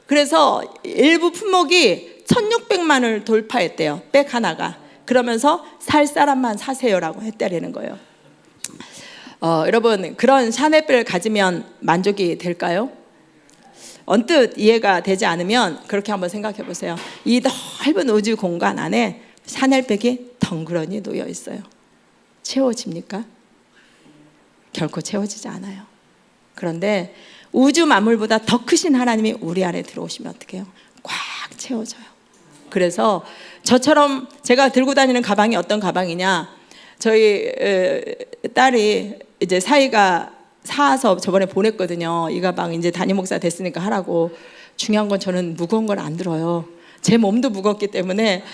그래서 일부 품목이 1,600만 원을 돌파했대요, 백 하나가. 그러면서 살 사람만 사세요라고 했다라는 거예요. 여러분, 그런 샤넬백을 가지면 만족이 될까요? 언뜻 이해가 되지 않으면 그렇게 한번 생각해 보세요. 이 넓은 우주 공간 안에 샤넬백이 덩그러니 놓여 있어요. 채워집니까? 결코 채워지지 않아요. 그런데 우주 만물보다 더 크신 하나님이 우리 안에 들어오시면 어떻게 해요? 꽉 채워져요. 그래서 저처럼 제가 들고 다니는 가방이 어떤 가방이냐, 저희 딸이 이제 사이가 사서 저번에 보냈거든요. 이 가방 이제 담임 목사 됐으니까 하라고. 중요한 건 저는 무거운 걸 안 들어요. 제 몸도 무겁기 때문에.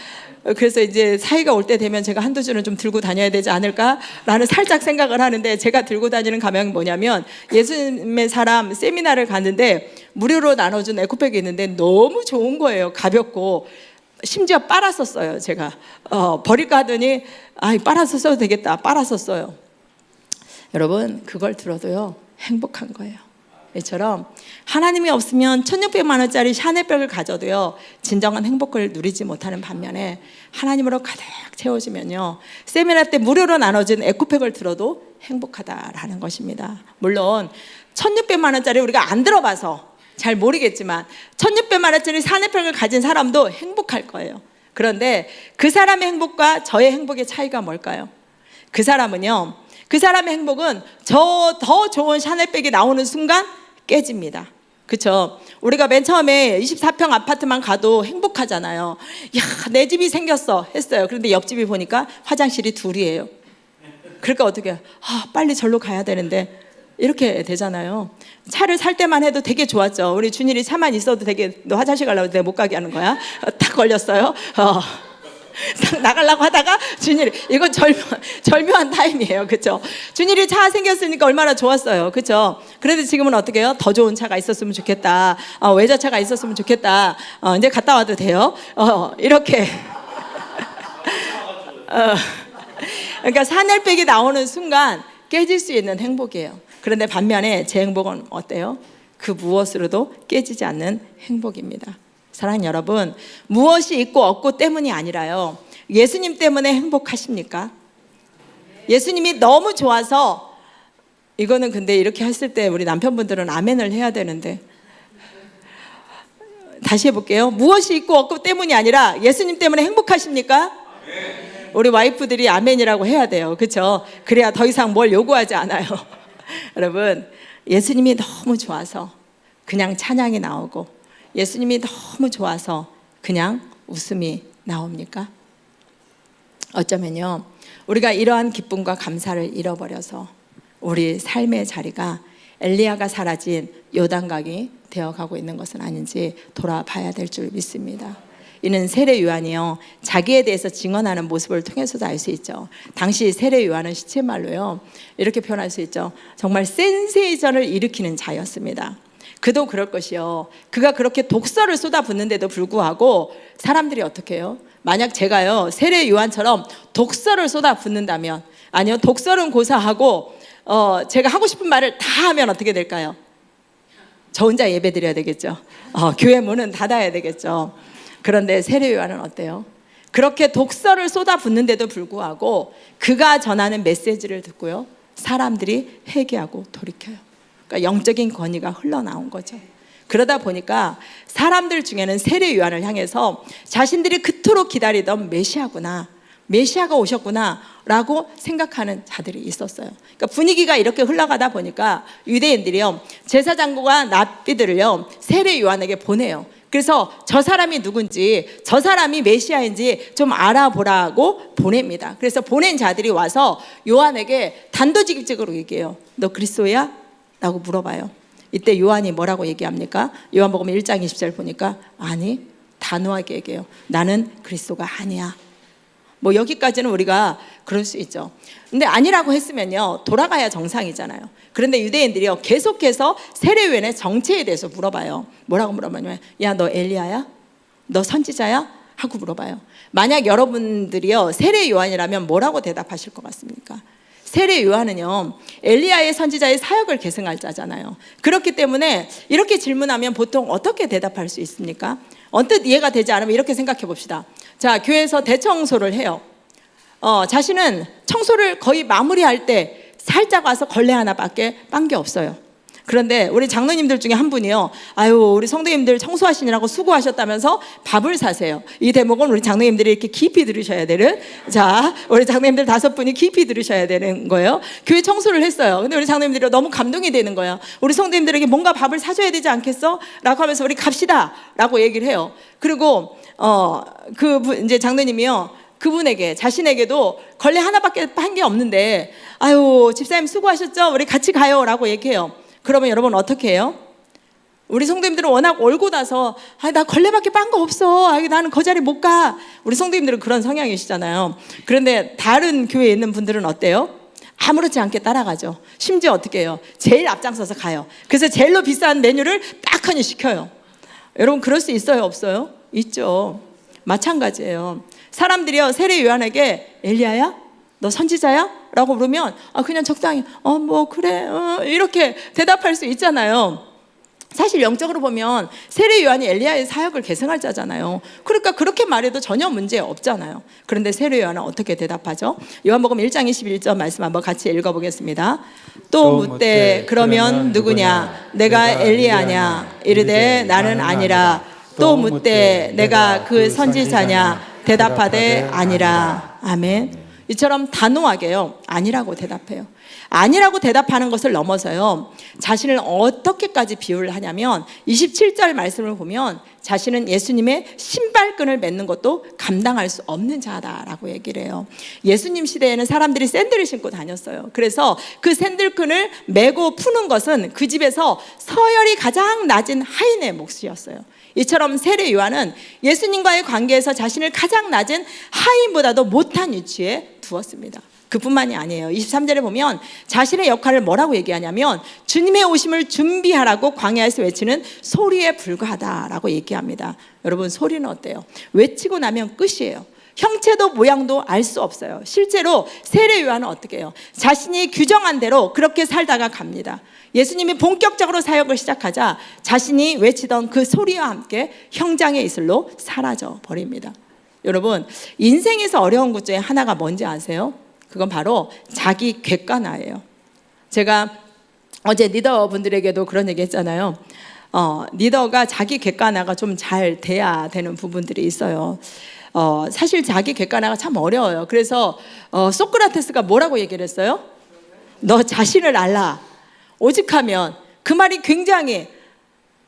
그래서 이제 사이가 올 때 되면 제가 한두 주는 좀 들고 다녀야 되지 않을까라는 살짝 생각을 하는데, 제가 들고 다니는 가방이 뭐냐면, 예수님의 사람 세미나를 갔는데 무료로 나눠준 에코백이 있는데 너무 좋은 거예요. 가볍고. 심지어 빨았었어요. 제가 버릴까 하더니 빨아서 써도 되겠다. 빨아서 써요. 여러분, 그걸 들어도요 행복한 거예요. 이처럼 하나님이 없으면 1,600만 원짜리 샤넬백을 가져도요 진정한 행복을 누리지 못하는 반면에, 하나님으로 가득 채워지면요 세미나 때 무료로 나눠진 에코백을 들어도 행복하다라는 것입니다. 물론 1,600만 원짜리 우리가 안 들어봐서 잘 모르겠지만 1,600만 원짜리 샤넬백을 가진 사람도 행복할 거예요. 그런데 그 사람의 행복과 저의 행복의 차이가 뭘까요? 그 사람은요, 그 사람의 행복은 저 더 좋은 샤넬백이 나오는 순간 깨집니다. 그렇죠? 우리가 맨 처음에 24평 아파트만 가도 행복하잖아요. 야, 내 집이 생겼어 했어요. 그런데 옆집이 보니까 화장실이 둘이에요. 그러니까 어떻게 해요? 빨리 절로 가야 되는데, 이렇게 되잖아요. 차를 살 때만 해도 되게 좋았죠. 우리 준일이 차만 있어도 되게, 너 화장실 가려고 내가 못 가게 하는 거야. 딱 걸렸어요. 딱 나가려고 하다가 준일이, 이건 절묘한 타임이에요. 그렇죠? 준일이 차 생겼으니까 얼마나 좋았어요. 그렇죠? 그래도 지금은 어떻게 해요? 더 좋은 차가 있었으면 좋겠다. 외제차가 있었으면 좋겠다. 이제 갔다 와도 돼요. 이렇게 그러니까 샤넬백이 나오는 순간 깨질 수 있는 행복이에요. 그런데 반면에 제 행복은 어때요? 그 무엇으로도 깨지지 않는 행복입니다. 사랑하는 여러분, 무엇이 있고 없고 때문이 아니라요, 예수님 때문에 행복하십니까? 예수님이 너무 좋아서, 이거는 근데 이렇게 했을 때 우리 남편분들은 아멘을 해야 되는데, 다시 해볼게요. 무엇이 있고 없고 때문이 아니라 예수님 때문에 행복하십니까? 우리 와이프들이 아멘이라고 해야 돼요. 그렇죠? 그래야 더 이상 뭘 요구하지 않아요. 여러분, 예수님이 너무 좋아서 그냥 찬양이 나오고 예수님이 너무 좋아서 그냥 웃음이 나옵니까? 어쩌면요, 우리가 이러한 기쁨과 감사를 잃어버려서 우리 삶의 자리가 엘리야가 사라진 요단강이 되어가고 있는 것은 아닌지 돌아봐야 될 줄 믿습니다. 이는 세례 요한이요, 자기에 대해서 증언하는 모습을 통해서도 알 수 있죠. 당시 세례 요한은 시체말로요, 이렇게 표현할 수 있죠. 정말 센세이션을 일으키는 자였습니다. 그도 그럴 것이요, 그가 그렇게 독설을 쏟아붓는데도 불구하고 사람들이 어떻게 해요? 만약 제가요 세례 요한처럼 독설을 쏟아붓는다면, 아니요, 독설은 고사하고 제가 하고 싶은 말을 다 하면 어떻게 될까요? 저 혼자 예배 드려야 되겠죠. 교회 문은 닫아야 되겠죠. 그런데 세례 요한은 어때요? 그렇게 독설을 쏟아붓는데도 불구하고 그가 전하는 메시지를 듣고요, 사람들이 회개하고 돌이켜요. 그러니까 영적인 권위가 흘러나온 거죠. 그러다 보니까 사람들 중에는 세례 요한을 향해서 자신들이 그토록 기다리던 메시아구나, 메시아가 오셨구나 라고 생각하는 자들이 있었어요. 그러니까 분위기가 이렇게 흘러가다 보니까 유대인들이요, 제사장과 랍비들을요 세례 요한에게 보내요. 그래서 저 사람이 누군지, 저 사람이 메시아인지 좀 알아보라고 보냅니다. 그래서 보낸 자들이 와서 요한에게 단도직입적으로 얘기해요. 너 그리스도야? 라고 물어봐요. 이때 요한이 뭐라고 얘기합니까? 요한복음 1장 20절 보니까 아니, 단호하게 얘기해요. 나는 그리스도가 아니야. 뭐 여기까지는 우리가 그럴 수 있죠. 근데 아니라고 했으면요 돌아가야 정상이잖아요. 그런데 유대인들이요 계속해서 세례 요한의 정체에 대해서 물어봐요. 뭐라고 물어보냐면, 야, 너 엘리야야? 너 선지자야? 하고 물어봐요. 만약 여러분들이요 세례 요한이라면 뭐라고 대답하실 것 같습니까? 세례 요한은요 엘리야의 선지자의 사역을 계승할 자잖아요. 그렇기 때문에 이렇게 질문하면 보통 어떻게 대답할 수 있습니까? 언뜻 이해가 되지 않으면 이렇게 생각해 봅시다. 자, 교회에서 대청소를 해요. 자신은 청소를 거의 마무리할 때 살짝 와서 걸레 하나밖에 빤 게 없어요. 그런데 우리 장로님들 중에 한 분이요, 아유, 우리 성도님들 청소하시느라고 수고하셨다면서 밥을 사세요. 이 대목은 우리 장로님들이 이렇게 깊이 들으셔야 되는, 자, 우리 장로님들 5분이 깊이 들으셔야 되는 거예요. 교회 청소를 했어요. 근데 우리 장로님들이 너무 감동이 되는 거예요. 우리 성도님들에게 뭔가 밥을 사줘야 되지 않겠어? 라고 하면서 우리 갑시다 라고 얘기를 해요. 그리고 이제 장로님이요 그분에게, 자신에게도 걸레 하나밖에 한 게 없는데, 아유, 집사님 수고하셨죠? 우리 같이 가요 라고 얘기해요. 그러면 여러분 어떻게 해요? 우리 성도님들은 워낙 올고 나서 나 걸레밖에 빤 거 없어, 나는 그 자리 못 가. 우리 성도님들은 그런 성향이시잖아요. 그런데 다른 교회에 있는 분들은 어때요? 아무렇지 않게 따라가죠. 심지어 어떻게 해요? 제일 앞장서서 가요. 그래서 제일로 비싼 메뉴를 딱 하니 시켜요. 여러분 그럴 수 있어요, 없어요? 있죠. 마찬가지예요. 사람들이요 세례 요한에게 엘리야야? 너 선지자야? 라고 물으면 그냥 적당히 뭐 그래 이렇게 대답할 수 있잖아요. 사실 영적으로 보면 세례 요한이 엘리야의 사역을 계승할 자잖아요. 그러니까 그렇게 말해도 전혀 문제 없잖아요. 그런데 세례 요한은 어떻게 대답하죠? 요한복음 1장 21절 말씀 한번 같이 읽어보겠습니다. 또 묻되 그러면 누구냐? 내가 엘리야냐? 이르되 나는 아니라. 또 묻되 내가 그 선지자냐? 대답하되 아니라. 아멘. 이처럼 단호하게요 아니라고 대답해요. 아니라고 대답하는 것을 넘어서요 자신을 어떻게까지 비유를 하냐면 27절 말씀을 보면 자신은 예수님의 신발끈을 맺는 것도 감당할 수 없는 자다라고 얘기를 해요. 예수님 시대에는 사람들이 샌들을 신고 다녔어요. 그래서 그 샌들끈을 메고 푸는 것은 그 집에서 서열이 가장 낮은 하인의 몫이었어요. 이처럼 세례 요한은 예수님과의 관계에서 자신을 가장 낮은 하인보다도 못한 위치에 두었습니다. 그뿐만이 아니에요. 23절에 보면 자신의 역할을 뭐라고 얘기하냐면 주님의 오심을 준비하라고 광야에서 외치는 소리에 불과하다라고 얘기합니다. 여러분 소리는 어때요? 외치고 나면 끝이에요. 형체도 모양도 알 수 없어요. 실제로 세례 요한은 어떻게 해요? 자신이 규정한 대로 그렇게 살다가 갑니다. 예수님이 본격적으로 사역을 시작하자 자신이 외치던 그 소리와 함께 형장의 이슬로 사라져 버립니다. 여러분 인생에서 어려운 것 중에 하나가 뭔지 아세요? 그건 바로 자기 객관화예요. 제가 어제 리더분들에게도 그런 얘기 했잖아요. 리더가 자기 객관화가 좀 잘 돼야 되는 부분들이 있어요. 사실 자기 객관화가 참 어려워요. 그래서 소크라테스가 뭐라고 얘기를 했어요? 너 자신을 알라. 오직하면 그 말이 굉장히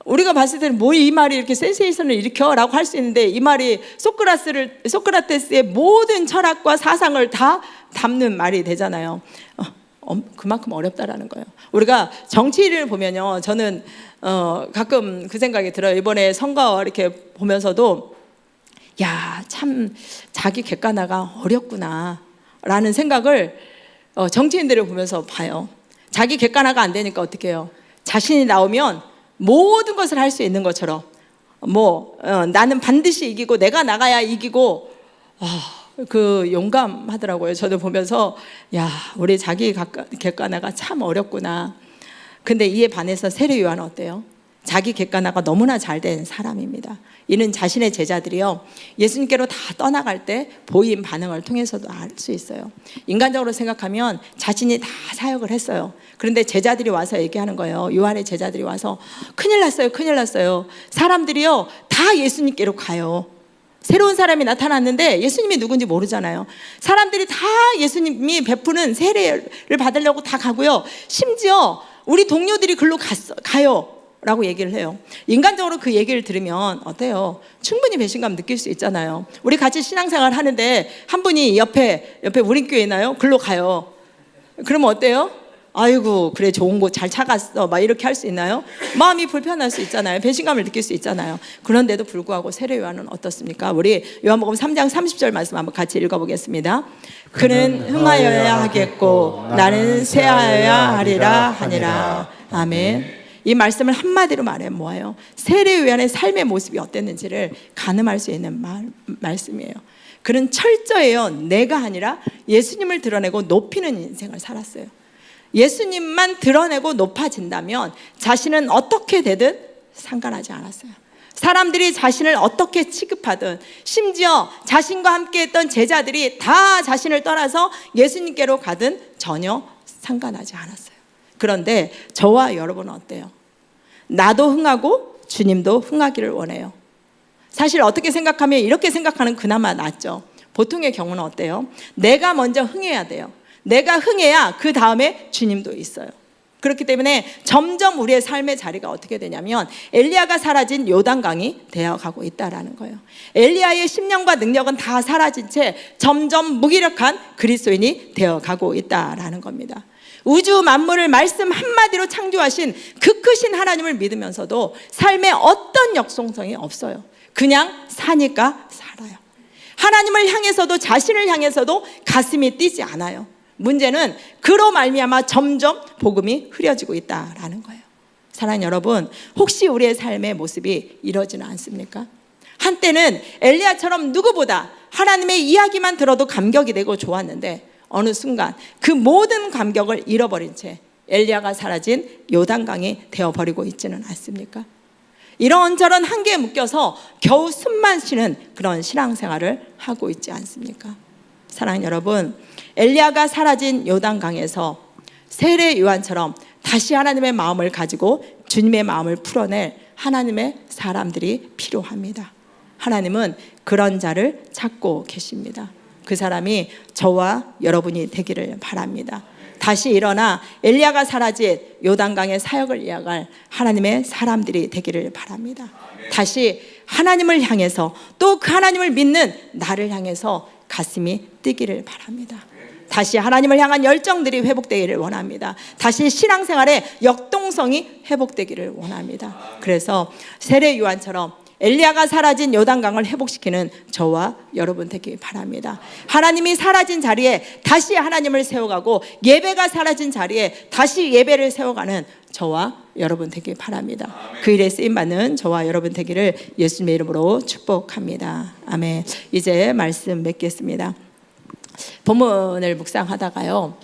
우리가 봤을 때는 뭐 이 말이 이렇게 센세이션을 일으켜? 라고 할 수 있는데 이 말이 소크라테스의 모든 철학과 사상을 다 담는 말이 되잖아요. 그만큼 어렵다라는 거예요. 우리가 정치를 보면요, 저는 가끔 그 생각이 들어요. 이번에 선거 이렇게 보면서도 야, 참 자기 객관화가 어렵구나 라는 생각을 정치인들을 보면서 봐요. 자기 객관화가 안 되니까 어떻게 해요? 자신이 나오면 모든 것을 할 수 있는 것처럼 나는 반드시 이기고 내가 나가야 이기고 그 용감하더라고요. 저도 보면서 야, 우리 자기 객관화가 참 어렵구나. 근데 이에 반해서 세례 요한은 어때요? 자기 객관화가 너무나 잘 된 사람입니다. 이는 자신의 제자들이요, 예수님께로 다 떠나갈 때 보인 반응을 통해서도 알 수 있어요. 인간적으로 생각하면 자신이 다 사역을 했어요. 그런데 제자들이 와서 얘기하는 거예요. 요한의 제자들이 와서 큰일 났어요, 큰일 났어요. 사람들이요 다 예수님께로 가요. 새로운 사람이 나타났는데 예수님이 누군지 모르잖아요. 사람들이 다 예수님이 베푸는 세례를 받으려고 다 가고요, 심지어 우리 동료들이 글로 가요 라고 얘기를 해요. 인간적으로 그 얘기를 들으면 어때요? 충분히 배신감 느낄 수 있잖아요. 우리 같이 신앙생활 하는데 한 분이 옆에 우리 교회 있나요? 글로 가요. 그러면 어때요? 아이고, 그래, 좋은 곳 잘 찾았어, 막 이렇게 할 수 있나요? 마음이 불편할 수 있잖아요. 배신감을 느낄 수 있잖아요. 그런데도 불구하고 세례 요한은 어떻습니까? 우리 요한복음 3장 30절 말씀 한번 같이 읽어보겠습니다. 그는 흥하여야 하겠고 나는 쇠하여야 하리라 하니라. 아멘. 이 말씀을 한마디로 말해 뭐예요? 세례 요한의 삶의 모습이 어땠는지를 가늠할 수 있는 말씀이에요. 그는 철저해요. 내가 아니라 예수님을 드러내고 높이는 인생을 살았어요. 예수님만 드러내고 높아진다면 자신은 어떻게 되든 상관하지 않았어요. 사람들이 자신을 어떻게 취급하든, 심지어 자신과 함께 했던 제자들이 다 자신을 떠나서 예수님께로 가든 전혀 상관하지 않았어요. 그런데 저와 여러분은 어때요? 나도 흥하고 주님도 흥하기를 원해요. 사실 어떻게 생각하면 이렇게 생각하는 그나마 낫죠. 보통의 경우는 어때요? 내가 먼저 흥해야 돼요. 내가 흥해야 그 다음에 주님도 있어요. 그렇기 때문에 점점 우리의 삶의 자리가 어떻게 되냐면 엘리야가 사라진 요단강이 되어가고 있다는 거예요. 엘리야의 심령과 능력은 다 사라진 채 점점 무기력한 그리스도인이 되어가고 있다는 겁니다. 우주 만물을 말씀 한마디로 창조하신 그 크신 하나님을 믿으면서도 삶에 어떤 역동성이 없어요. 그냥 사니까 살아요. 하나님을 향해서도 자신을 향해서도 가슴이 뛰지 않아요. 문제는 그로 말미암아 점점 복음이 흐려지고 있다라는 거예요. 사랑하는 여러분, 혹시 우리의 삶의 모습이 이러지는 않습니까? 한때는 엘리야처럼 누구보다 하나님의 이야기만 들어도 감격이 되고 좋았는데 어느 순간 그 모든 감격을 잃어버린 채 엘리야가 사라진 요단강이 되어버리고 있지는 않습니까? 이런저런 한계에 묶여서 겨우 숨만 쉬는 그런 신앙생활을 하고 있지 않습니까? 사랑하는 여러분, 엘리야가 사라진 요단강에서 세례 요한처럼 다시 하나님의 마음을 가지고 주님의 마음을 풀어낼 하나님의 사람들이 필요합니다. 하나님은 그런 자를 찾고 계십니다. 그 사람이 저와 여러분이 되기를 바랍니다. 다시 일어나 엘리야가 사라진 요단강의 사역을 이어갈 하나님의 사람들이 되기를 바랍니다. 다시 하나님을 향해서 또 그 하나님을 믿는 나를 향해서 가슴이 뛰기를 바랍니다. 다시 하나님을 향한 열정들이 회복되기를 원합니다. 다시 신앙생활의 역동성이 회복되기를 원합니다. 그래서 세례 요한처럼 엘리야가 사라진 요단강을 회복시키는 저와 여러분 되길 바랍니다. 하나님이 사라진 자리에 다시 하나님을 세워가고 예배가 사라진 자리에 다시 예배를 세워가는 저와 여러분 되길 바랍니다. 그 일에 쓰임받는 저와 여러분 되기를 예수님의 이름으로 축복합니다. 아멘. 이제 말씀 맺겠습니다. 본문을 묵상하다가요,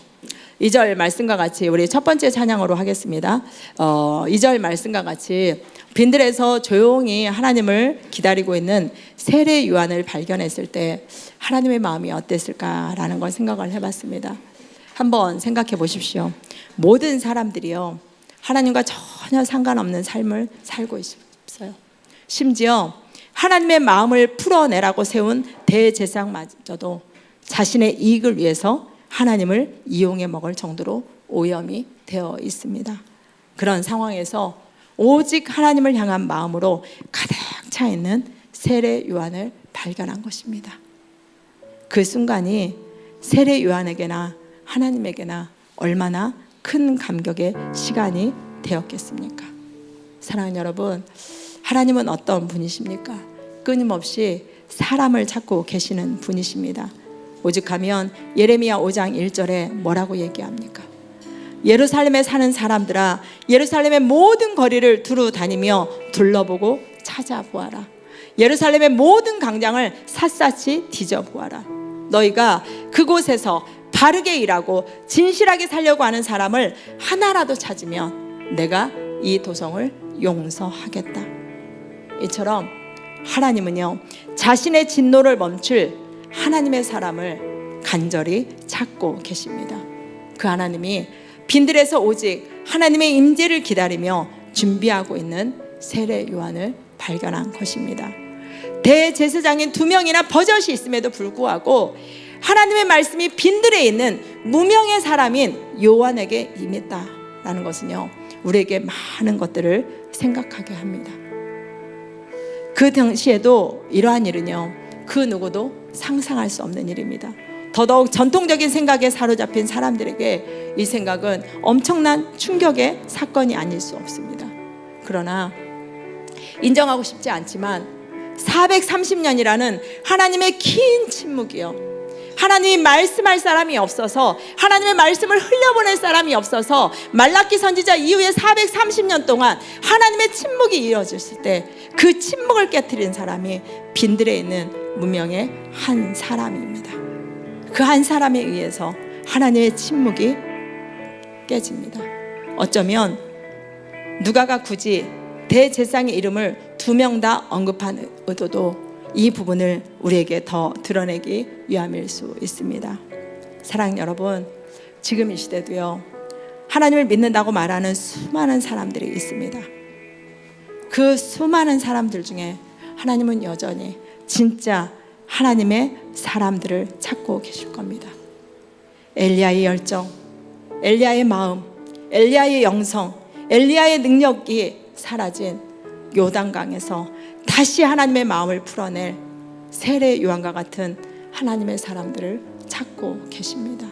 2절 말씀과 같이 우리 첫 번째 찬양으로 하겠습니다. 2절 말씀과 같이 빈들에서 조용히 하나님을 기다리고 있는 세례 요한을 발견했을 때 하나님의 마음이 어땠을까라는 걸 생각을 해봤습니다. 한번 생각해 보십시오. 모든 사람들이요, 하나님과 전혀 상관없는 삶을 살고 있어요. 심지어 하나님의 마음을 풀어내라고 세운 대제사장마저도 자신의 이익을 위해서 하나님을 이용해 먹을 정도로 오염이 되어 있습니다. 그런 상황에서 오직 하나님을 향한 마음으로 가득 차 있는 세례 요한을 발견한 것입니다. 그 순간이 세례 요한에게나 하나님에게나 얼마나 큰 감격의 시간이 되었겠습니까? 사랑하는 여러분, 하나님은 어떤 분이십니까? 끊임없이 사람을 찾고 계시는 분이십니다. 오죽하면 예레미야 5장 1절에 뭐라고 얘기합니까? 예루살렘에 사는 사람들아, 예루살렘의 모든 거리를 두루 다니며 둘러보고 찾아보아라. 예루살렘의 모든 광장을 샅샅이 뒤져보아라. 너희가 그곳에서 바르게 일하고 진실하게 살려고 하는 사람을 하나라도 찾으면 내가 이 도성을 용서하겠다. 이처럼 하나님은요, 자신의 진노를 멈출 하나님의 사람을 간절히 찾고 계십니다. 그 하나님이 빈들에서 오직 하나님의 임재를 기다리며 준비하고 있는 세례 요한을 발견한 것입니다. 대제사장인 2명이나 버젓이 있음에도 불구하고 하나님의 말씀이 빈들에 있는 무명의 사람인 요한에게 임했다라는 것은요, 우리에게 많은 것들을 생각하게 합니다. 그 당시에도 이러한 일은요, 그 누구도 상상할 수 없는 일입니다. 더더욱 전통적인 생각에 사로잡힌 사람들에게 이 생각은 엄청난 충격의 사건이 아닐 수 없습니다. 그러나 인정하고 싶지 않지만 430년이라는 하나님의 긴 침묵이요, 하나님이 말씀할 사람이 없어서, 하나님의 말씀을 흘려보낼 사람이 없어서 말라기 선지자 이후에 430년 동안 하나님의 침묵이 이어졌을 때 그 침묵을 깨트린 사람이 빈들에 있는 무명의 한 사람입니다. 그 한 사람에 의해서 하나님의 침묵이 깨집니다. 어쩌면 누가가 굳이 대제사장의 이름을 2명 다 언급한 의도도 이 부분을 우리에게 더 드러내기 위함일 수 있습니다. 사랑하는 여러분, 지금 이 시대도요, 하나님을 믿는다고 말하는 수많은 사람들이 있습니다. 그 수많은 사람들 중에 하나님은 여전히 진짜 하나님의 사람들을 찾고 계실 겁니다. 엘리야의 열정, 엘리야의 마음, 엘리야의 영성, 엘리야의 능력이 사라진 요단강에서 다시 하나님의 마음을 풀어낼 세례 요한과 같은 하나님의 사람들을 찾고 계십니다.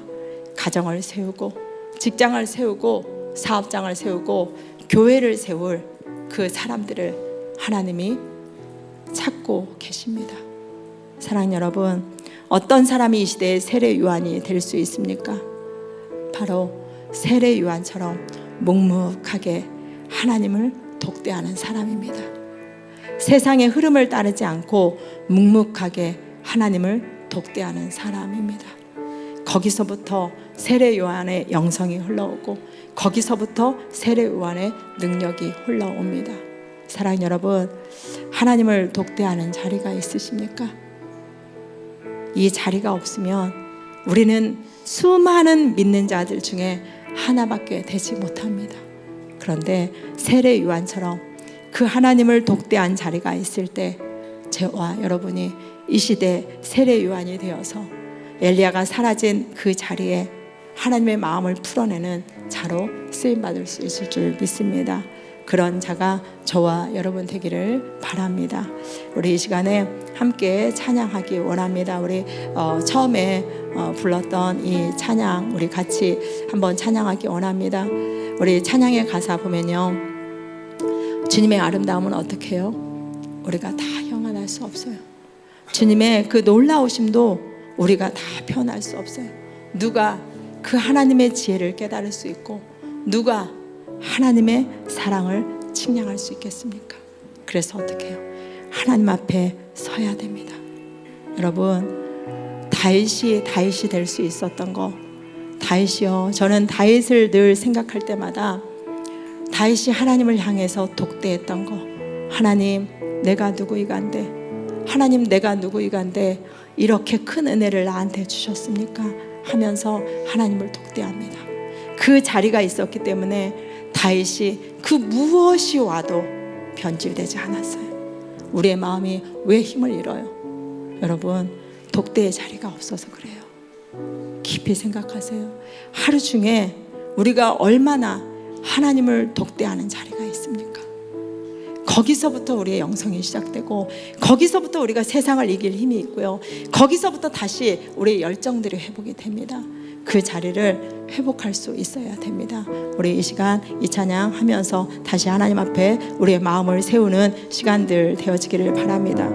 가정을 세우고 직장을 세우고 사업장을 세우고 교회를 세울 그 사람들을 하나님이 찾고 계십니다. 사랑하는 여러분, 어떤 사람이 이 시대의 세례 요한이 될 수 있습니까? 바로 세례 요한처럼 묵묵하게 하나님을 독대하는 사람입니다. 세상의 흐름을 따르지 않고 묵묵하게 하나님을 독대하는 사람입니다. 거기서부터 세례 요한의 영성이 흘러오고 거기서부터 세례 요한의 능력이 흘러옵니다. 사랑하는 여러분, 하나님을 독대하는 자리가 있으십니까? 이 자리가 없으면 우리는 수많은 믿는 자들 중에 하나밖에 되지 못합니다. 그런데 세례 요한처럼 그 하나님을 독대한 자리가 있을 때 저와 여러분이 이 시대 세례 요한이 되어서 엘리야가 사라진 그 자리에 하나님의 마음을 풀어내는 자로 쓰임받을 수 있을 줄 믿습니다. 그런 자가 저와 여러분 되기를 바랍니다. 우리 이 시간에 함께 찬양하기 원합니다. 우리 처음에 불렀던 이 찬양 우리 같이 한번 찬양하기 원합니다. 우리 찬양의 가사 보면요, 주님의 아름다움은 어떻게 해요? 우리가 다 형언할 수 없어요. 주님의 그 놀라우심도 우리가 다 표현할 수 없어요. 누가 그 하나님의 지혜를 깨달을 수 있고 누가 하나님의 사랑을 측량할 수 있겠습니까? 그래서 어떻게 해요? 하나님 앞에 서야 됩니다. 여러분, 다윗이 될 수 있었던 거, 다윗이요, 저는 다윗을 늘 생각할 때마다 다윗이 하나님을 향해서 독대했던 거, 하나님 내가 누구이간데, 하나님 내가 누구이간데 이렇게 큰 은혜를 나한테 주셨습니까? 하면서 하나님을 독대합니다. 그 자리가 있었기 때문에 다윗이 그 무엇이 와도 변질되지 않았어요. 우리의 마음이 왜 힘을 잃어요? 여러분, 독대의 자리가 없어서 그래요. 깊이 생각하세요. 하루 중에 우리가 얼마나 하나님을 독대하는 자리가 있습니까? 거기서부터 우리의 영성이 시작되고, 거기서부터 우리가 세상을 이길 힘이 있고요, 거기서부터 다시 우리의 열정들이 회복이 됩니다. 그 자리를 회복할 수 있어야 됩니다. 우리 이 시간 이 찬양 하면서 다시 하나님 앞에 우리의 마음을 세우는 시간들 되어지기를 바랍니다.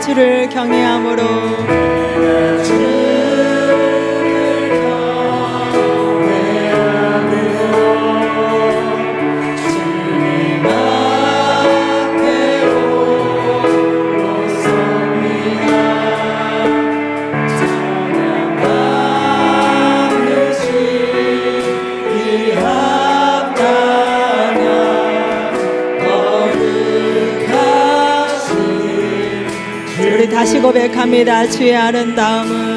주를 경외함으로 다시 고백합니다. 주의 아름다움은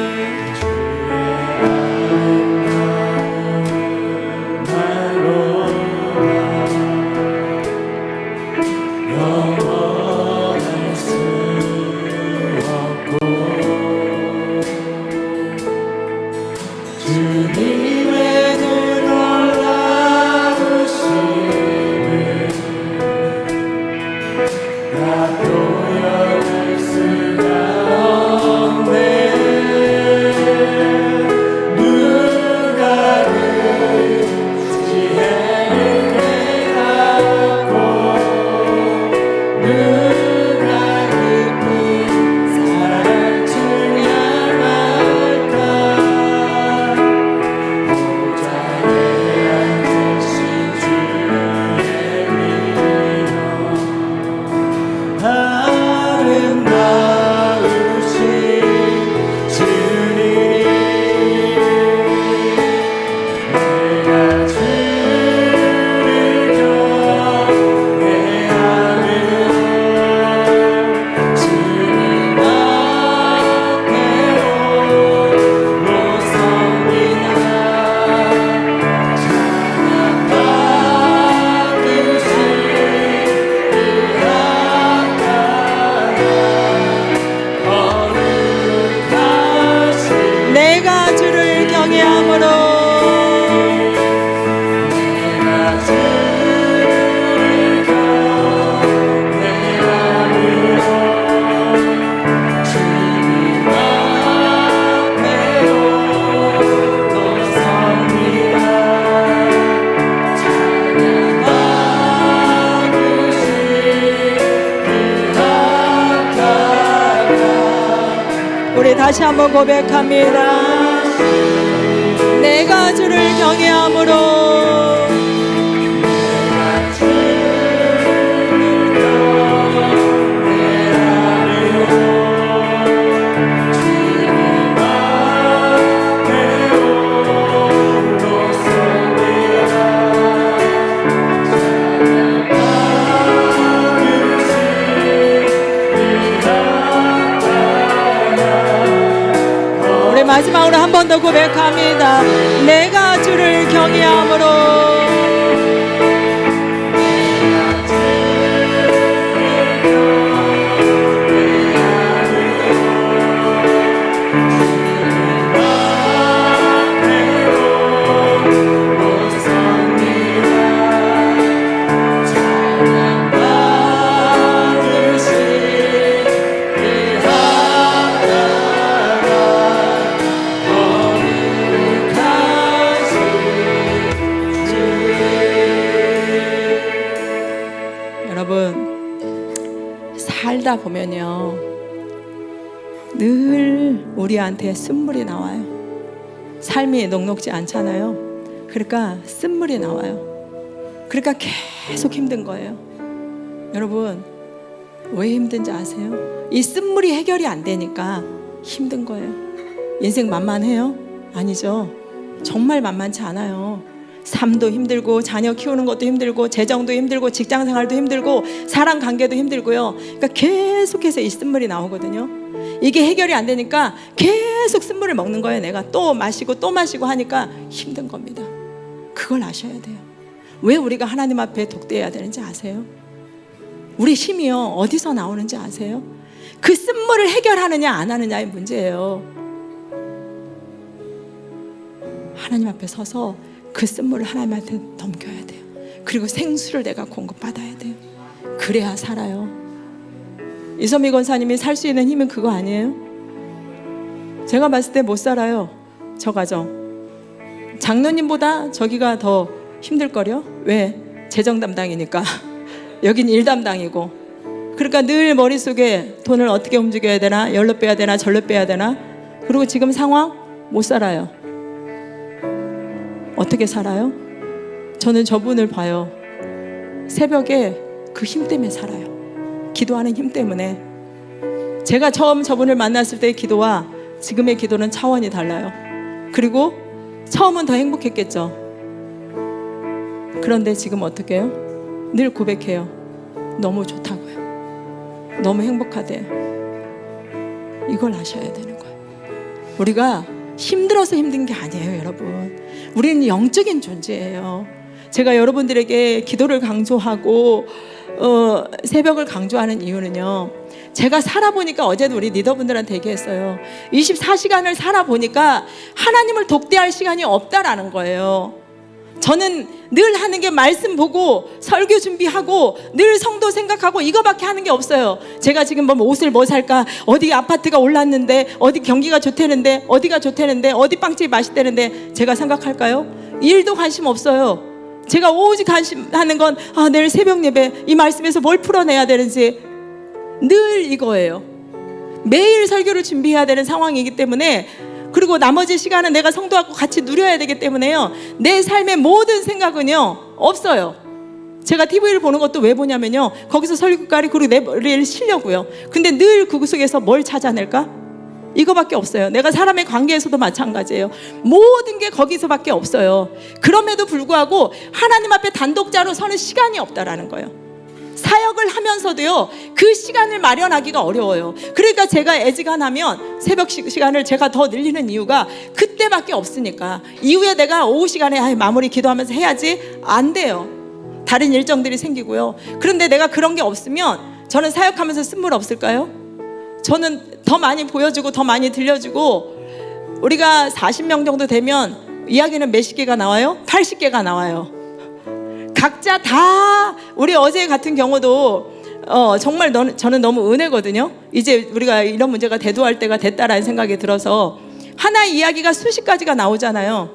우리 다시 한번 고백합니다. 내가 주를 경외함으로 마지막으로 한 번 더 고백합니다. 내가 주를 경외함으로 살다 보면요, 늘 우리한테 쓴물이 나와요. 삶이 녹록지 않잖아요. 그러니까 쓴물이 나와요. 그러니까 계속 힘든 거예요. 여러분, 왜 힘든지 아세요? 이 쓴물이 해결이 안 되니까 힘든 거예요. 인생 만만해요? 아니죠. 정말 만만치 않아요. 삶도 힘들고, 자녀 키우는 것도 힘들고, 재정도 힘들고, 직장 생활도 힘들고, 사람 관계도 힘들고요. 그러니까 계속해서 이 쓴물이 나오거든요. 이게 해결이 안 되니까 계속 쓴물을 먹는 거예요. 내가 또 마시고 또 마시고 하니까 힘든 겁니다. 그걸 아셔야 돼요. 왜 우리가 하나님 앞에 독대해야 되는지 아세요? 우리 힘이요, 어디서 나오는지 아세요? 그 쓴물을 해결하느냐 안 하느냐의 문제예요. 하나님 앞에 서서 그 쓴물을 하나님한테 넘겨야 돼요. 그리고 생수를 내가 공급받아야 돼요. 그래야 살아요. 이선미 권사님이 살 수 있는 힘은 그거 아니에요? 제가 봤을 때 못 살아요. 저 가정 장로님보다 저기가 더 힘들거려. 왜? 재정 담당이니까. 여긴 일 담당이고. 그러니까 늘 머릿속에 돈을 어떻게 움직여야 되나, 열로 빼야 되나, 절로 빼야 되나. 그리고 지금 상황 못 살아요. 어떻게 살아요? 저는 저분을 봐요. 새벽에 그 힘 때문에 살아요. 기도하는 힘 때문에. 제가 처음 저분을 만났을 때의 기도와 지금의 기도는 차원이 달라요. 그리고 처음은 더 행복했겠죠. 그런데 지금 어떻게 해요? 늘 고백해요. 너무 좋다고요. 너무 행복하대요. 이걸 아셔야 되는 거예요. 우리가 힘들어서 힘든 게 아니에요, 여러분. 우리는 영적인 존재예요. 제가 여러분들에게 기도를 강조하고 새벽을 강조하는 이유는요, 제가 살아보니까, 어제도 우리 리더분들한테 얘기했어요. 24시간을 살아보니까 하나님을 독대할 시간이 없다라는 거예요. 저는 늘 하는 게 말씀 보고 설교 준비하고 늘 성도 생각하고 이거밖에 하는 게 없어요. 제가 지금 뭐 옷을 뭐 살까, 어디 아파트가 올랐는데, 어디 경기가 좋다는데, 어디가 좋다는데, 어디 빵집이 맛있다는데 제가 생각할까요? 일도 관심 없어요. 제가 오직 관심하는 건 내일 새벽 예배 이 말씀에서 뭘 풀어내야 되는지, 늘 이거예요. 매일 설교를 준비해야 되는 상황이기 때문에, 그리고 나머지 시간은 내가 성도하고 같이 누려야 되기 때문에요, 내 삶의 모든 생각은요 없어요. 제가 TV를 보는 것도 왜 보냐면요, 거기서 설교까지 그리고 내 머리를 쉬려고요. 근데 늘 그 속에서 뭘 찾아낼까? 이거밖에 없어요. 내가 사람의 관계에서도 마찬가지예요. 모든 게 거기서밖에 없어요. 그럼에도 불구하고 하나님 앞에 단독자로 서는 시간이 없다라는 거예요. 사역을 하면서도요, 그 시간을 마련하기가 어려워요. 그러니까 제가 애지간하면 새벽 시간을 제가 더 늘리는 이유가 그때밖에 없으니까. 이후에 내가 오후 시간에 마무리 기도하면서 해야지, 안 돼요. 다른 일정들이 생기고요. 그런데 내가 그런 게 없으면 저는 사역하면서 쓴물 없을까요? 저는 더 많이 보여주고 더 많이 들려주고, 우리가 40명 정도 되면 이야기는 몇십 개가 나와요? 80개가 나와요. 각자 다. 우리 어제 같은 경우도 정말 저는 너무 은혜거든요. 이제 우리가 이런 문제가 대두할 때가 됐다라는 생각이 들어서, 하나의 이야기가 수십 가지가 나오잖아요.